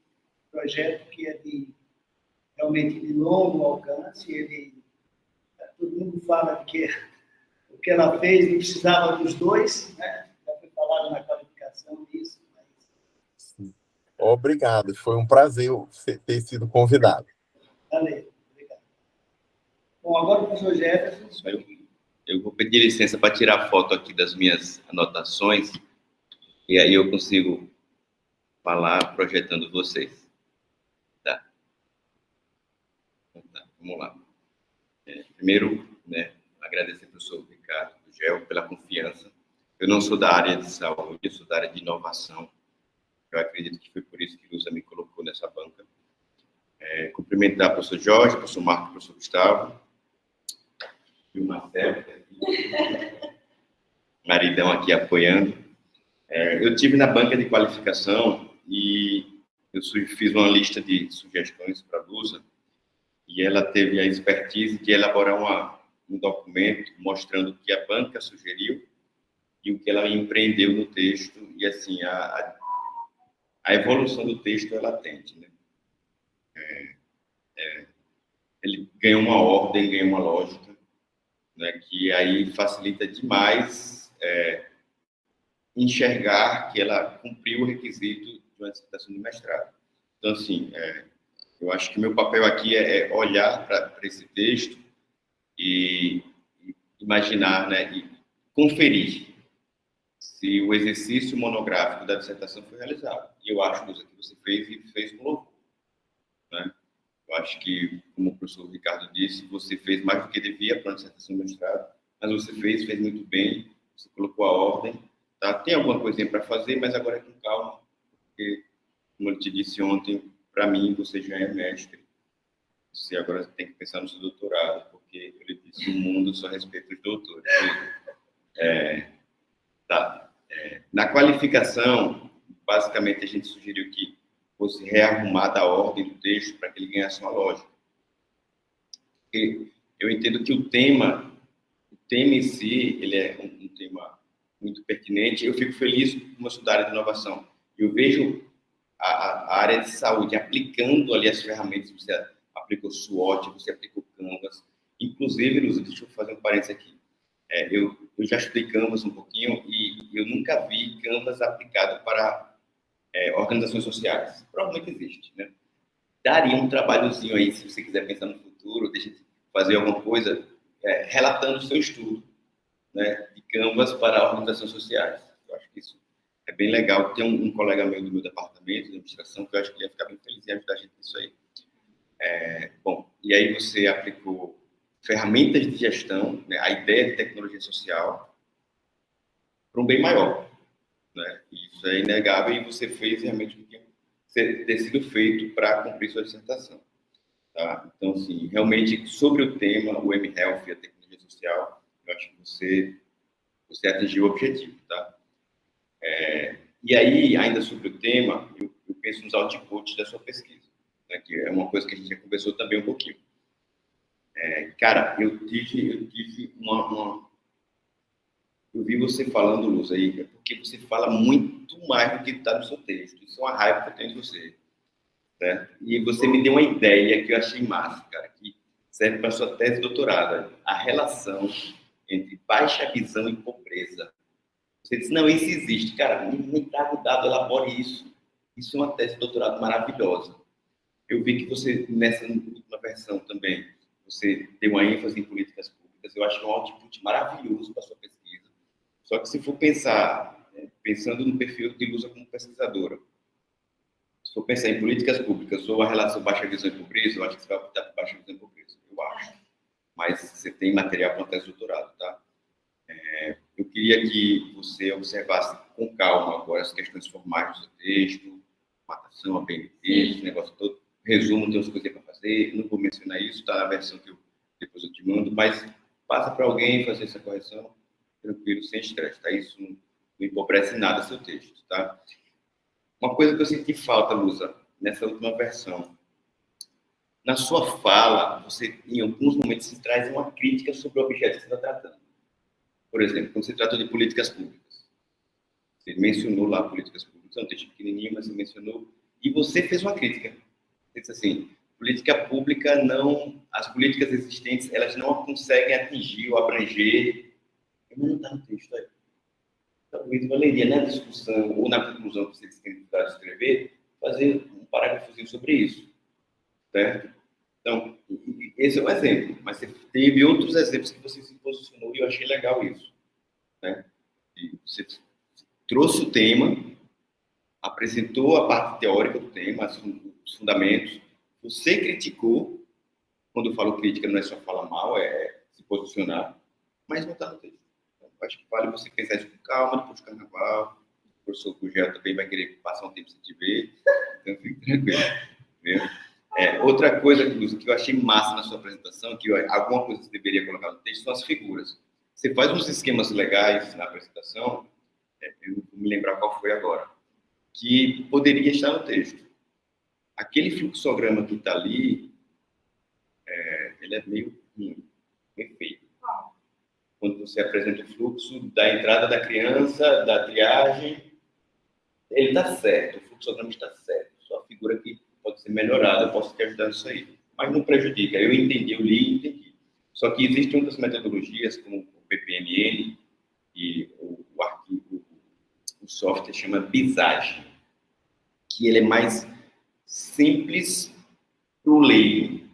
projeto que é realmente de longo alcance. Todo mundo fala que o que ela fez não precisava dos dois, né? Já foi falado na qualificação disso.
Sim. Obrigado, foi um prazer ter sido convidado.
Valeu, obrigado. Bom, agora o professor Jefferson.
Eu vou pedir licença para tirar foto aqui das minhas anotações, e aí eu consigo falar projetando vocês. Tá? Então, tá, vamos lá. Primeiro, né, agradecer ao professor Ricardo Gugel pela confiança. Eu não sou da área de saúde, eu sou da área de inovação. Eu acredito que foi por isso que Lusa me colocou nessa banca. Cumprimentar o professor Jorge, o professor Marco, o professor Gustavo, e o Marcelo, maridão aqui apoiando. Eu tive na banca de qualificação e eu fiz uma lista de sugestões para a Lusa, e ela teve a expertise de elaborar um documento mostrando o que a banca sugeriu e o que ela empreendeu no texto, e assim, a evolução do texto ela atende, né? ele ganhou uma ordem, ganhou uma lógica, né, que aí facilita demais enxergar que ela cumpriu o requisito de uma dissertação de mestrado. Então, assim, eu acho que meu papel aqui é olhar para esse texto e imaginar, né, e conferir se o exercício monográfico da dissertação foi realizado. E eu acho, Lusa, que você fez e fez com louvor, né? Eu acho que, como o professor Ricardo disse, você fez mais do que devia para a dissertação de mestrado, mas você fez muito bem, você colocou a ordem, tá? Tem alguma coisinha para fazer, mas agora é com calma, porque, como eu te disse ontem, para mim, você já é mestre. Você agora tem que pensar no seu doutorado, porque ele disse, o mundo só respeita os doutores. Na qualificação, basicamente, a gente sugeriu que fosse rearrumada a ordem do texto para que ele ganhasse uma lógica. Porque eu entendo que o tema em si, ele é um tema muito pertinente. Eu fico feliz com a área de inovação. Eu vejo a área de saúde aplicando ali as ferramentas. Você aplicou SWOT, você aplicou Canvas. Inclusive, Luz, deixa eu fazer um parênteses aqui. Eu já estudei Canvas um pouquinho e eu nunca vi Canvas aplicado para organizações sociais. Provavelmente existe, né? Daria um trabalhozinho aí, se você quiser pensar no futuro, deixa de fazer alguma coisa relatando o seu estudo, né, de Canvas para organizações sociais. Eu acho que isso é bem legal. Tem um colega meu do meu departamento de administração que eu acho que ia ficar bem feliz em ajudar a gente nisso aí. Bom, e aí você aplicou ferramentas de gestão, né, a ideia de tecnologia social, para um bem maior, né? Isso é inegável e você fez realmente o que ter sido feito para cumprir sua dissertação, tá? Então, assim, realmente, sobre o tema, o mHealth e a tecnologia social, eu acho que você atingiu o objetivo, tá? E aí, ainda sobre o tema, eu penso nos outputs da sua pesquisa, né, que é uma coisa que a gente já conversou também um pouquinho. Cara, eu tive eu vi você falando, Luz, aí, porque você fala muito mais do que está no seu texto. Isso é uma raiva que eu tenho de você, né? E você me deu uma ideia que eu achei massa, cara, que serve para sua tese de doutorado. A relação entre baixa visão e pobreza. Você disse, não, isso existe. Cara, me traga o dado, elabore isso. Isso é uma tese de doutorado maravilhosa. Eu vi que você, nessa última versão também, você deu uma ênfase em políticas públicas. Eu acho que é um output maravilhoso para a sua pesquisa. Só que se for pensar, pensando no perfil de Lusa como pesquisadora, se for pensar em políticas públicas ou a relação baixa visão e pobreza, eu acho que você vai optar por baixa visão e pobreza, eu acho. Mas você tem material para uma tese de doutorado, tá? Eu queria que você observasse com calma agora as questões formais do seu texto, matação, a BNT, esse negócio todo. Resumo, tem umas coisas para fazer, não vou mencionar isso, está na versão que depois eu te mando, mas passa para alguém fazer essa correção, tranquilo, sem estresse, tá? Isso não empobrece nada seu texto, tá? Uma coisa que eu senti falta, Lusa, nessa última versão. Na sua fala, você, em alguns momentos, se traz uma crítica sobre o objeto que você está tratando. Por exemplo, quando você tratou de políticas públicas. Você mencionou lá políticas públicas, é um texto pequenininho, mas você mencionou. E você fez uma crítica. Você disse assim, política pública não... As políticas existentes, elas não conseguem atingir ou abranger... Não está no texto aí. Talvez valeria na discussão ou na conclusão que vocês tentaram escrever, fazer um parágrafozinho sobre isso, certo? Então, esse é um exemplo, mas você teve outros exemplos que você se posicionou e eu achei legal isso, né? E você trouxe o tema, apresentou a parte teórica do tema, os fundamentos, você criticou, quando eu falo crítica não é só falar mal, é se posicionar, mas não está no texto. Acho que vale você pensar isso com calma, depois do carnaval. O professor Gugel também vai querer passar um tempo sem te ver, então fique tranquilo. Outra coisa que eu achei massa na sua apresentação, que alguma coisa que você deveria colocar no texto, são as figuras. Você faz uns esquemas legais na apresentação, eu não vou me lembrar qual foi agora, que poderia estar no texto. Aquele fluxograma que está ali, ele é meio feio. Quando você apresenta o fluxo da entrada da criança, da triagem, ele está certo, o fluxograma está certo. Só a figura que pode ser melhorada, eu posso te ajudar nisso aí. mas não prejudica. Eu entendi, eu li e entendi. Só que existem outras metodologias, como o PPMN e o arquivo, o software chama Visage, que ele é mais simples para o leigo.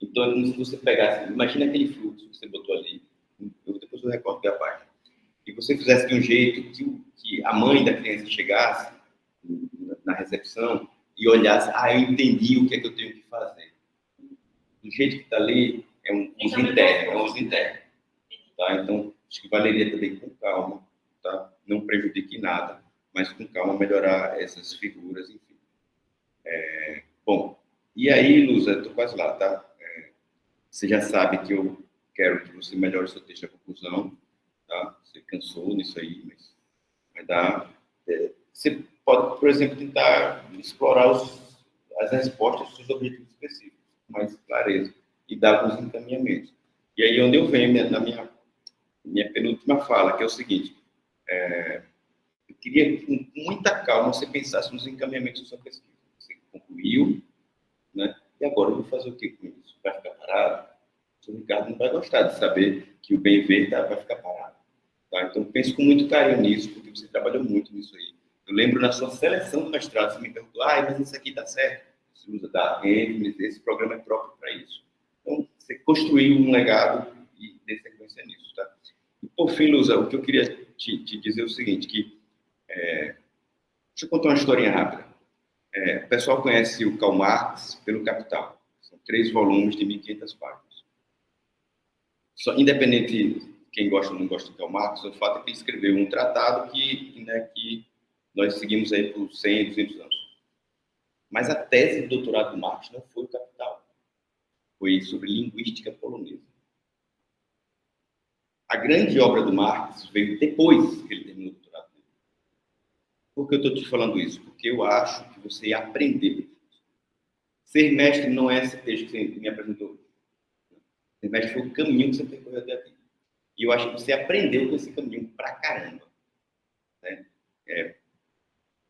Então, é como se você pegasse, imagina aquele fluxo que você botou ali, depois eu recorto a página, e você fizesse de um jeito que a mãe da criança chegasse na recepção e olhasse, eu entendi o que é que eu tenho que fazer. Do jeito que está ali, é um uso interno, tá? Então, acho que valeria também com calma, tá? Não prejudique nada, mas com calma melhorar essas figuras, enfim. Bom, e aí, Luza, eu estou quase lá, tá? Você já sabe que eu quero que você melhore o seu texto de conclusão, tá? Você cansou nisso aí, mas vai dar. Você pode, por exemplo, tentar explorar as respostas dos seus objetivos específicos, com mais clareza, e dar alguns encaminhamentos. E aí, onde eu venho na minha penúltima fala, que é o seguinte: eu queria que, com muita calma, você pensasse nos encaminhamentos da sua pesquisa. Você concluiu, né? E agora eu vou fazer o que com isso? Vai ficar parado? O senhor Ricardo não vai gostar de saber que o bem ver vai ficar parado. Tá? Então, pense com muito carinho nisso, porque você trabalhou muito nisso aí. Eu lembro na sua seleção do mestrado, você me perguntou, mas isso aqui dá certo? Você usa da esse programa é próprio para isso. Então, você construiu um legado e dê sequência nisso. Tá? E, por fim, Luza, o que eu queria te dizer é o seguinte, que deixa eu contar uma historinha rápida. O pessoal conhece o Karl Marx pelo Capital. São 3 volumes de 1.500 páginas. Independente de quem gosta ou não gosta de Karl Marx, o fato é que ele escreveu um tratado que nós seguimos aí por 100, 200 anos. Mas a tese de doutorado do Marx não foi o Capital. Foi sobre linguística polonesa. A grande obra do Marx veio depois que ele terminou o doutorado dele. Por que eu estou te falando isso? Porque eu acho que você aprendeu. Ser mestre não é esse texto que você me apresentou. Ser mestre foi o caminho que você percorreu até aqui. E eu acho que você aprendeu com esse caminho pra caramba. Né?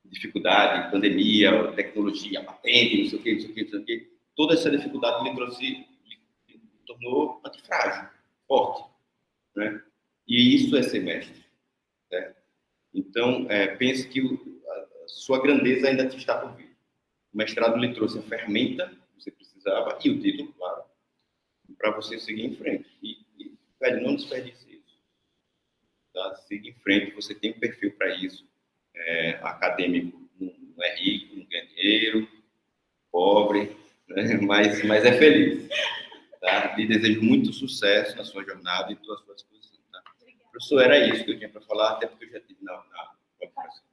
Dificuldade, pandemia, tecnologia, patente, não sei o quê, não sei o quê, não sei o quê. Toda essa dificuldade lhe tornou antifrágil, forte. Né? E isso é ser mestre. Né? Então, pense que a sua grandeza ainda te está por vir. O mestrado lhe trouxe a ferramenta que você precisava e o título, claro, para você seguir em frente. Velho, não desperdice isso. Tá? Siga em frente, você tem um perfil para isso. Acadêmico não é rico, não ganha dinheiro, pobre, né? mas é feliz. Tá? Lhe desejo muito sucesso na sua jornada e em toda a sua exposição. Tá? Professor, era isso que eu tinha para falar, até porque eu já tive na qualificação.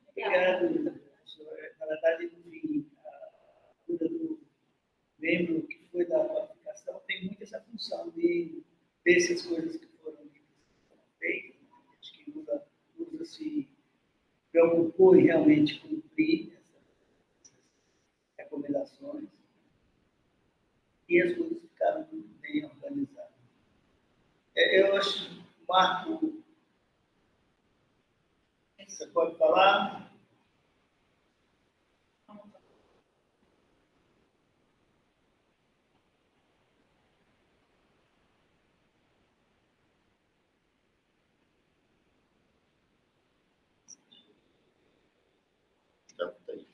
Obrigado, professor. Na verdade, enfim, a figura do membro que foi da qualificação tem muito essa função de ver se as coisas que foram feitas, acho que Lusa se preocupou em realmente cumprir essas recomendações e as coisas ficaram muito bem organizadas. Eu acho, Marco, você pode falar?
Tá aí.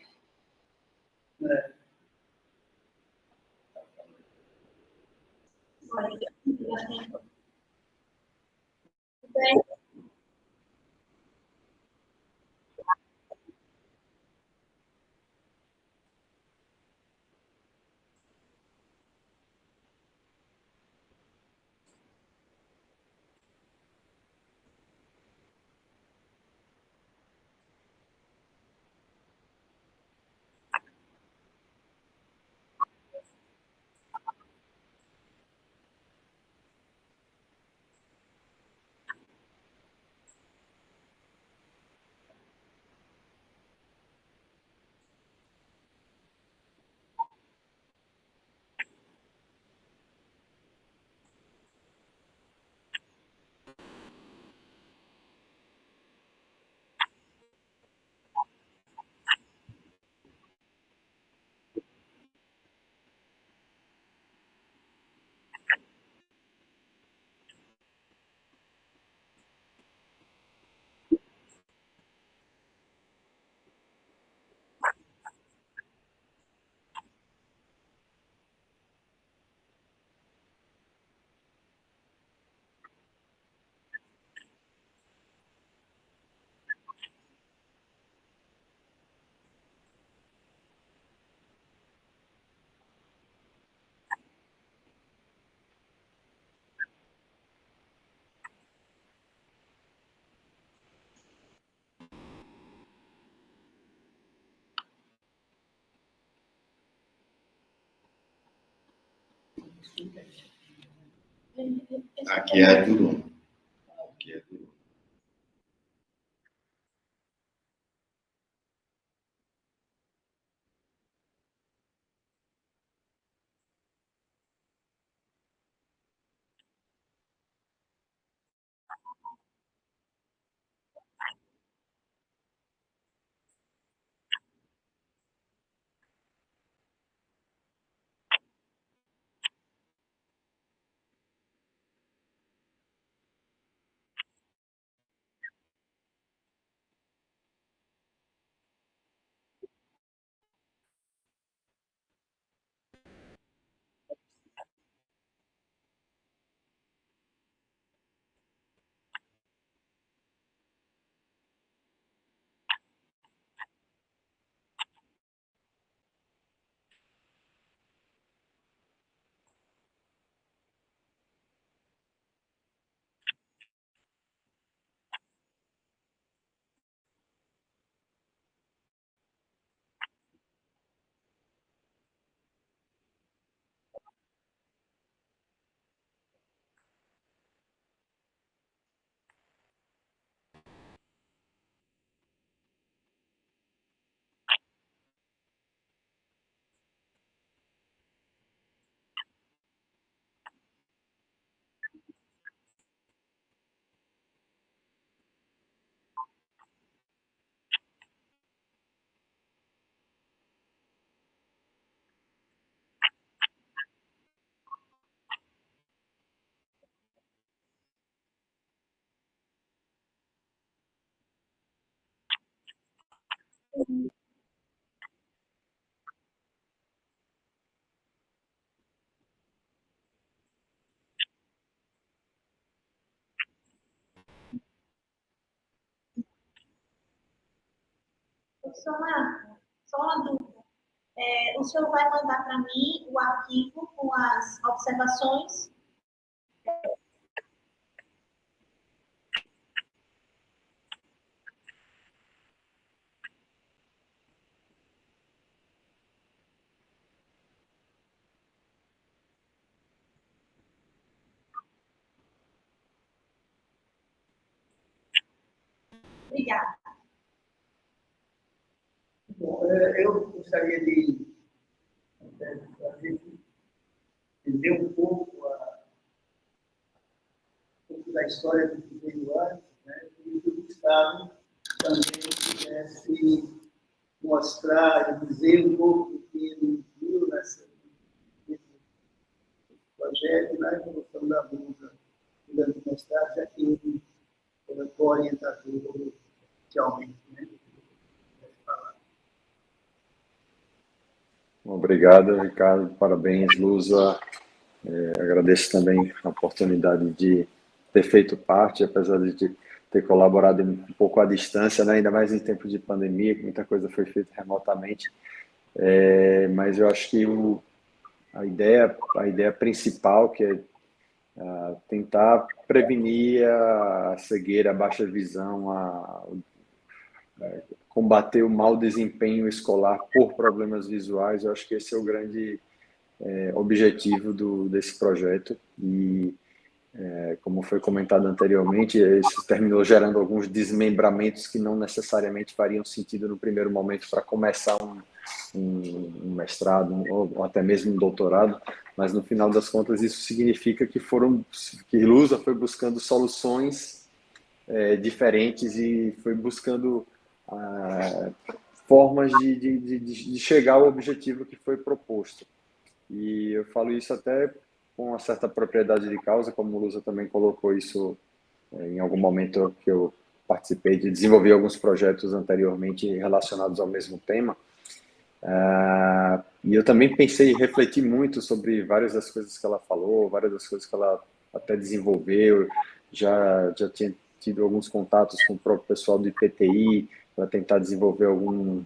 Aqui é a Turuna. Aqui é a Turuna.
Só uma dúvida. O senhor vai mandar para mim o arquivo com as observações? Obrigada.
Bom, eu gostaria de entender um pouco da história do que veio antes, né? E que o Gustavo também pudesse mostrar e dizer um pouco do que ele viu nesse projeto, na evolução da Blusa durante o mestrado, já que ele foi orientador oficialmente, né?
Obrigado, Ricardo. Parabéns, Lusa. Agradeço também a oportunidade de ter feito parte, apesar de ter colaborado um pouco à distância, né? Ainda mais em tempo de pandemia, que muita coisa foi feita remotamente. Mas eu acho que a ideia principal, que é tentar prevenir a cegueira, a baixa visão, combater o mau desempenho escolar por problemas visuais, eu acho que esse é o grande objetivo desse projeto. E, como foi comentado anteriormente, isso terminou gerando alguns desmembramentos que não necessariamente fariam sentido no primeiro momento para começar um mestrado ou até mesmo um doutorado, mas no final das contas isso significa que Lusa foi buscando soluções diferentes e foi buscando formas de chegar ao objetivo que foi proposto. E eu falo isso até com uma certa propriedade de causa, como o Lusa também colocou isso em algum momento que eu participei de desenvolver alguns projetos anteriormente relacionados ao mesmo tema. E eu também pensei e refleti muito sobre várias das coisas que ela falou, várias das coisas que ela até desenvolveu. Já tinha tido alguns contatos com o próprio pessoal do IPTI para tentar desenvolver algum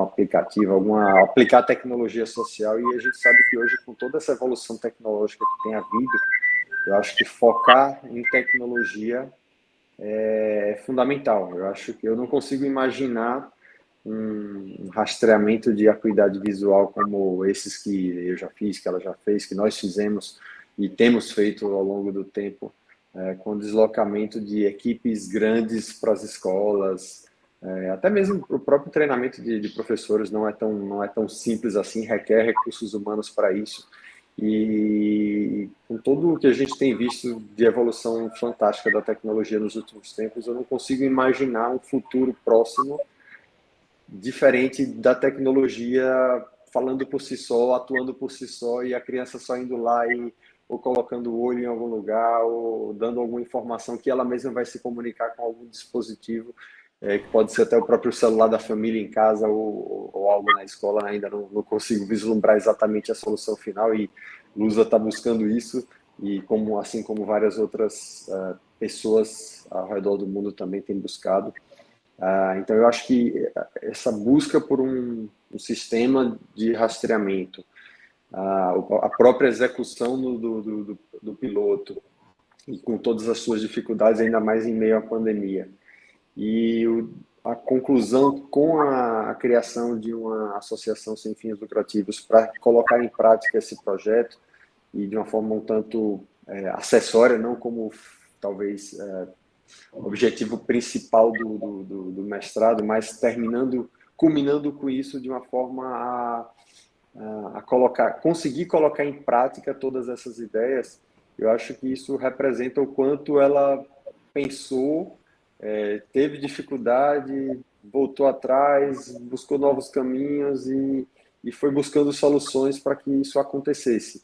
aplicativo, aplicar tecnologia social, e a gente sabe que hoje, com toda essa evolução tecnológica que tem havido, eu acho que focar em tecnologia é fundamental. Eu acho que eu não consigo imaginar um rastreamento de acuidade visual como esses que eu já fiz, que ela já fez, que nós fizemos e temos feito ao longo do tempo, com deslocamento de equipes grandes para as escolas, até mesmo o próprio treinamento de professores não é tão simples assim, requer recursos humanos para isso. E com tudo o que a gente tem visto de evolução fantástica da tecnologia nos últimos tempos, eu não consigo imaginar um futuro próximo diferente da tecnologia falando por si só, atuando por si só, e a criança só indo lá ou colocando o olho em algum lugar, ou dando alguma informação que ela mesma vai se comunicar com algum dispositivo, que pode ser até o próprio celular da família em casa ou algo na escola. Ainda não consigo vislumbrar exatamente a solução final, e Lusa está buscando isso, e assim como várias outras pessoas ao redor do mundo também têm buscado. Então, eu acho que essa busca por um sistema de rastreamento, a própria execução do piloto, e com todas as suas dificuldades, ainda mais em meio à pandemia, e a conclusão com a criação de uma associação sem fins lucrativos para colocar em prática esse projeto, e de uma forma um tanto acessória, não como talvez o objetivo principal do mestrado, mas culminando com isso de uma forma a conseguir colocar em prática todas essas ideias. Eu acho que isso representa o quanto ela pensou, teve dificuldade, voltou atrás, buscou novos caminhos e foi buscando soluções para que isso acontecesse.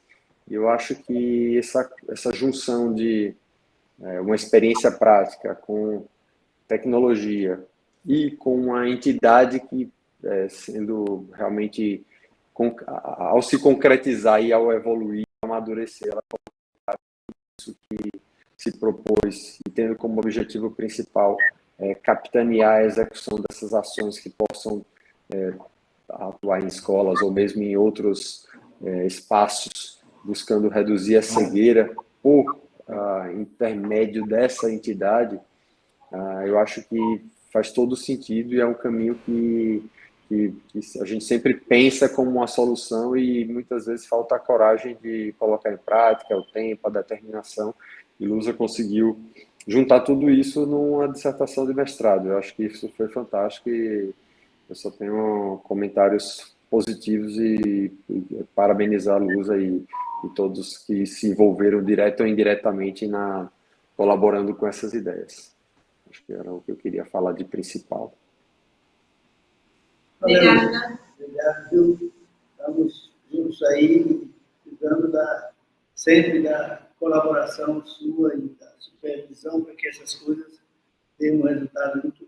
E eu acho que essa junção de uma experiência prática com tecnologia e com uma entidade que, sendo realmente, ao se concretizar e ao evoluir, amadurecer, ela isso que se propôs, e tendo como objetivo principal capitanear a execução dessas ações que possam atuar em escolas ou mesmo em outros espaços, buscando reduzir a cegueira por intermédio dessa entidade. Eu acho que faz todo sentido, e é um caminho que a gente sempre pensa como uma solução, e muitas vezes falta a coragem de colocar em prática, o tempo, a determinação, e Lusa conseguiu juntar tudo isso numa dissertação de mestrado. Eu acho que isso foi fantástico, e eu só tenho comentários positivos e parabenizar a Lusa e todos que se envolveram direto ou indiretamente colaborando com essas ideias. Acho que era o que eu queria falar de principal.
Obrigada.
Obrigado. Estamos juntos aí, precisando sempre da colaboração sua e da supervisão para que essas coisas tenham um resultado muito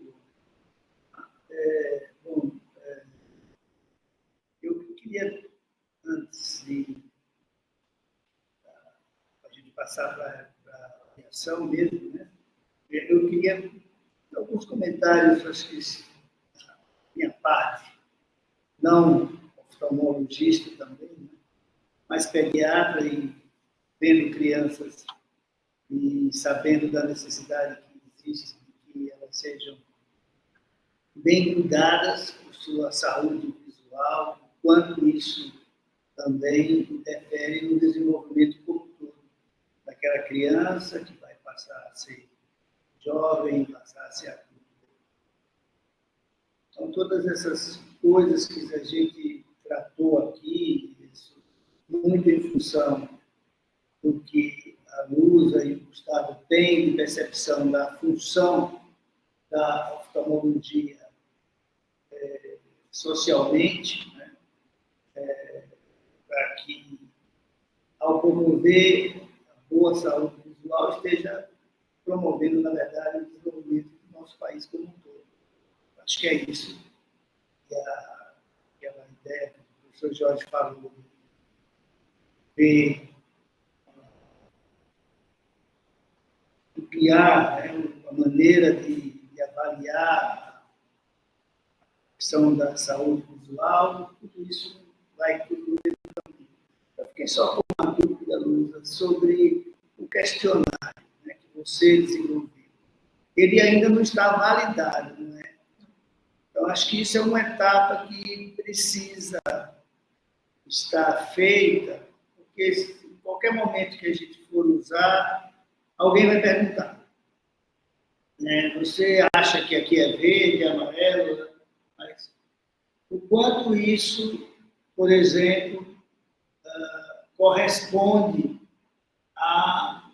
bom. Eu queria, antes de a gente passar para a reação mesmo, né? Eu queria alguns comentários, acho que da minha parte, não oftalmologista também, né? Mas pediatra, e vendo crianças e sabendo da necessidade que existe de que elas sejam bem cuidadas por sua saúde visual, quanto isso também interfere no desenvolvimento como todo daquela criança que vai passar a ser jovem, passar a ser adulto. Então, todas essas coisas que a gente tratou aqui, isso, muito em função do que a Lusa e o Gustavo têm de percepção da função da oftalmologia socialmente, né? Para que, ao promover a boa saúde visual, esteja promovendo, na verdade, o desenvolvimento do nosso país como um todo. Acho que é isso que aquela ideia que o professor Jorge falou, de criar, né, uma maneira de avaliar a questão da saúde visual, tudo isso vai tudo no caminho. Eu fiquei só com uma dúvida, Lusa, sobre o questionário, né, que você desenvolveu. Ele ainda não está validado, não é? Então, acho que isso é uma etapa que precisa estar feita, porque em qualquer momento que a gente for usar, alguém vai perguntar. Você acha que aqui é verde, amarelo, mas o quanto isso, por exemplo, corresponde a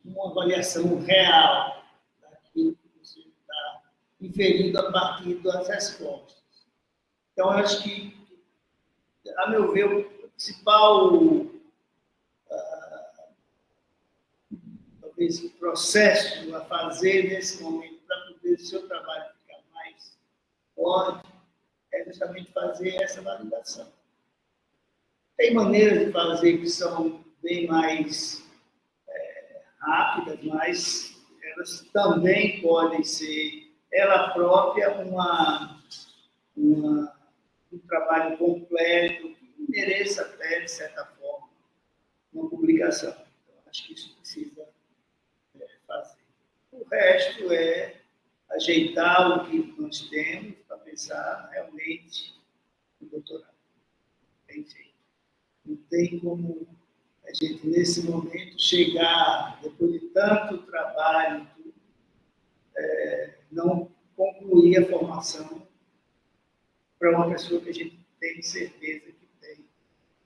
uma avaliação real daquilo que você está inferindo a partir das respostas. Então, eu acho que, a meu ver, o principal talvez processo a fazer nesse momento para poder o seu trabalho ficar mais forte é justamente fazer essa validação. Tem maneiras de fazer que são bem mais rápidas, mas elas também podem ser, ela própria, um trabalho completo que mereça até, de certa forma, uma publicação. Então, acho que isso precisa fazer. O resto é ajeitar o que nós temos para pensar realmente no doutorado. Bem feito. Não tem como a gente, nesse momento, chegar, depois de tanto trabalho, não concluir a formação para uma pessoa que a gente tem certeza que tem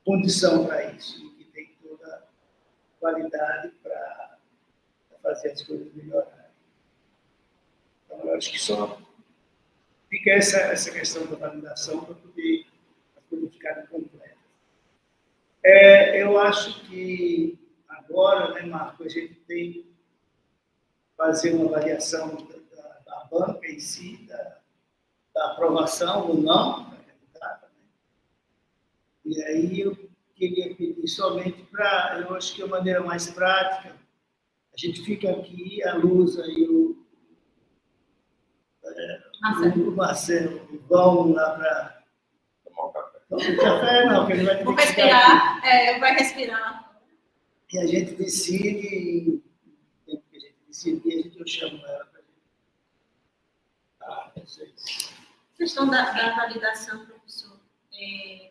condição para isso e que tem toda a qualidade para fazer as coisas melhorarem. Então, eu acho que só fica essa questão da validação para poder as coisas ficarem completas. Eu acho que agora, né, Marco, a gente tem que fazer uma avaliação da banca em si, da aprovação ou não, né? E aí eu queria pedir somente para, eu acho que a maneira mais prática, a gente fica aqui, a Luza e o Marcelo vão lá para
Tomar um café.
não, o café não, porque ele vai ter
Vou
que ficar
respirar, vai respirar.
e a gente decide, tempo que a gente decidir, eu chamo ela para a gente. Vocês.
A questão da validação, professor.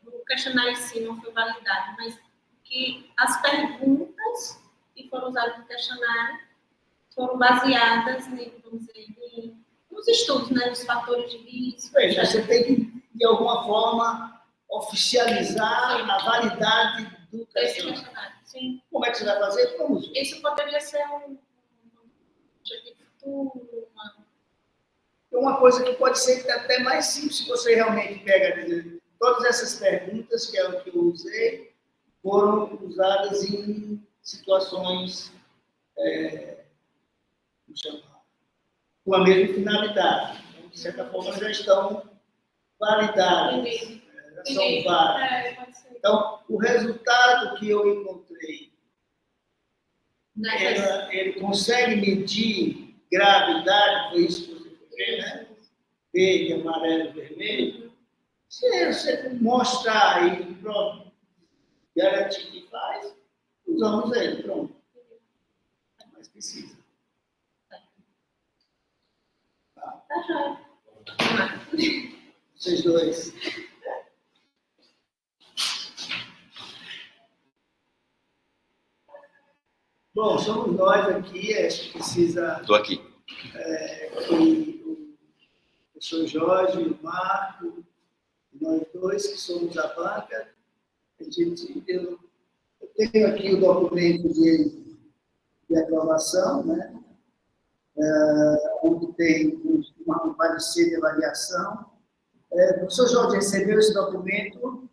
O questionário em si não foi validado, mas que as perguntas que foram usadas no questionário foram baseadas, vamos dizer, nos estudos, né, dos fatores de risco.
Veja, você tem que, de alguma forma, oficializar a validade do questionário.
Sim.
Como é que você vai fazer? Vamos.
Isso poderia ser um objetivo futuro,
Uma coisa que pode ser até mais simples, se você realmente pega todas essas perguntas, que é o que eu usei, foram usadas em situações com a mesma finalidade. Então, de certa forma, já estão validadas. Já são válidas. Então, o resultado que eu encontrei, ele consegue medir gravidade, foi isso que você fez, né? Verde, amarelo, vermelho. Se você mostrar e pronto, garantir que faz, usamos ele, pronto. Mas precisa.
Tá jóia.
Vocês dois. Bom, somos nós aqui, acho que precisa.
Estou aqui.
O professor Jorge, o Marco, nós dois que somos a banca. Eu tenho aqui o documento de aprovação, né? Onde tem um parecer de avaliação. O professor Jorge recebeu esse documento?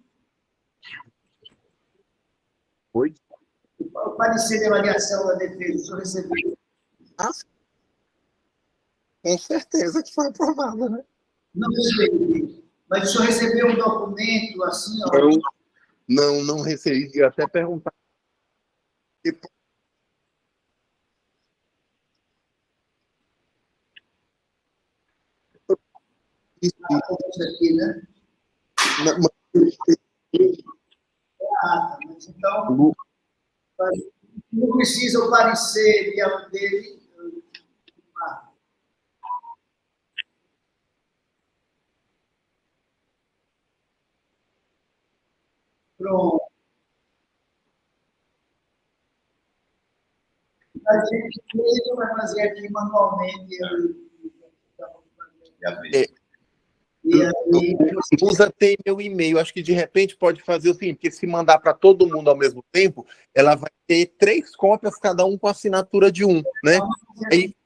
Oi?
O parecer de avaliação da defesa, o senhor recebeu?
Com certeza que foi aprovado, né?
Não recebi. Mas o senhor recebeu um documento assim, ó?
Não recebi. Eu até perguntar.
Isso aqui, né? Mas então, não precisa o parecer dele. Pronto. A gente mesmo vai fazer aqui manualmente. E aí,
Lusa tem meu e-mail, acho que de repente pode fazer o seguinte, porque se mandar para todo mundo ao mesmo tempo, ela vai ter 3 cópias, cada um com assinatura de um, né? Aí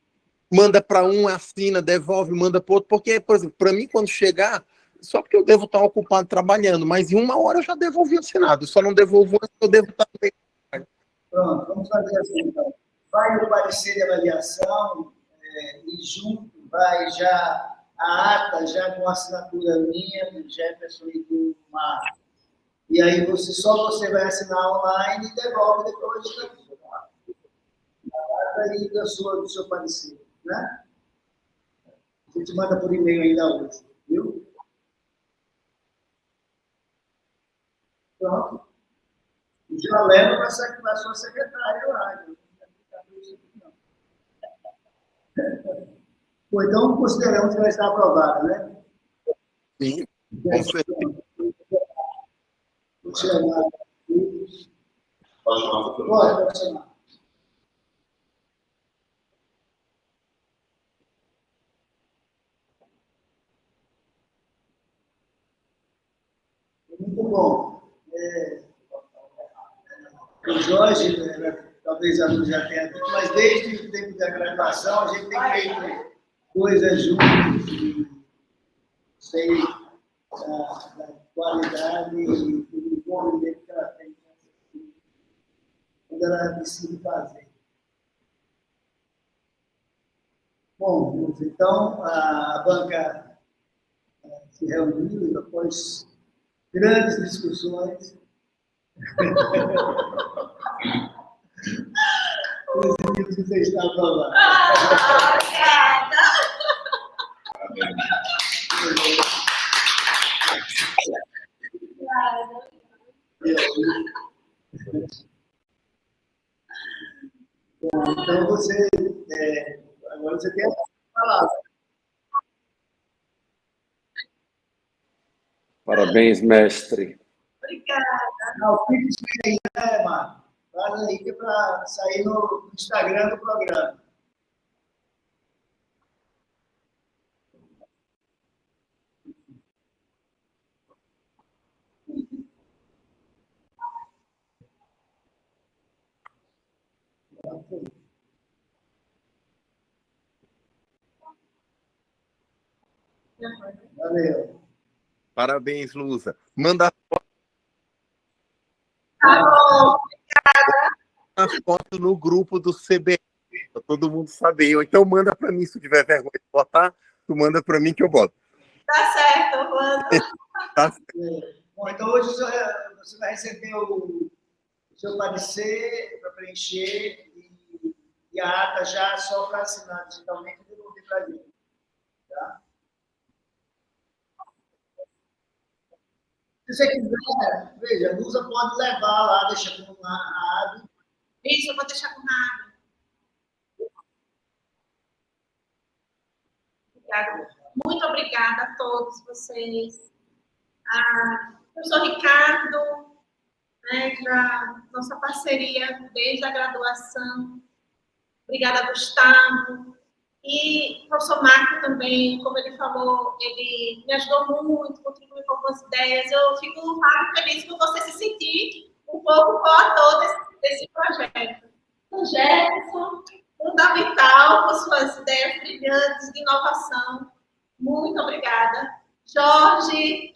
manda para um, assina, devolve, manda para outro, porque, por exemplo, para mim, quando chegar, só porque eu devo estar ocupado trabalhando, mas em 1 hora eu já devolvi assinado, eu só não devolvo antes que eu devo estar...
pronto, vamos fazer assim, então. Vai o parecer de avaliação e junto vai já a ata, já com a assinatura minha, do Jefferson e do Marcos. E aí só você vai assinar online e devolve depois a ata e do seu parecer, né? A gente manda por e-mail ainda hoje, viu? Pronto. Já leva para a sua secretária lá. Bom, então, consideramos que vai estar aprovada, né?
Sim, com certeza.
Vou chamar. Pode chamar. Muito bom. O Jorge, talvez a Luz já tenha dito, mas desde o tempo da graduação, a gente tem feito coisas juntos, sei da qualidade e do envolvimento que ela tem quando ela decide fazer. Bom, então, a banca se reuniu após grandes discussões. Os que você está falando. Então, agora você tem a palavra.
Parabéns, mestre.
Obrigada.
Não, fica isso aí, né, Marco? Faz aí que é para sair no Instagram do programa. Valeu.
Parabéns, Lusa. Manda
Tá bom.
a foto no grupo do CBF, para todo mundo saber. Ou então manda para mim, se tiver vergonha de botar, tu manda para mim que eu boto.
Tá certo, manda.
Tá?
Bom, então hoje você vai receber o seu parecer para preencher e a ata já só para assinar digitalmente e devolver para a gente. Tá? Se você quiser, veja, a Lusa pode levar lá, deixa com a ave.
Isso, eu vou deixar com nada. Obrigada. Muito obrigada a todos vocês. Professor Ricardo, né, nossa parceria desde a graduação. Obrigada, Gustavo. E o professor Marco também, como ele falou, ele me ajudou muito, contribuiu com algumas ideias. Eu fico feliz por você se sentir um pouco coautor desse projeto. O Jefferson, fundamental com suas ideias brilhantes de inovação. Muito obrigada. Jorge,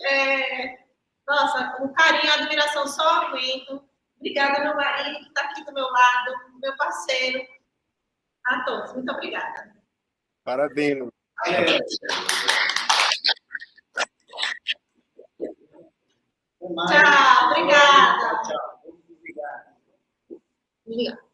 nossa, um carinho e admiração só aumento. Obrigada, meu marido, que está aqui do meu lado, meu parceiro. A todos, muito obrigada.
Parabéns.
Tchau, obrigada.
Tchau. Obrigado.
Obrigada.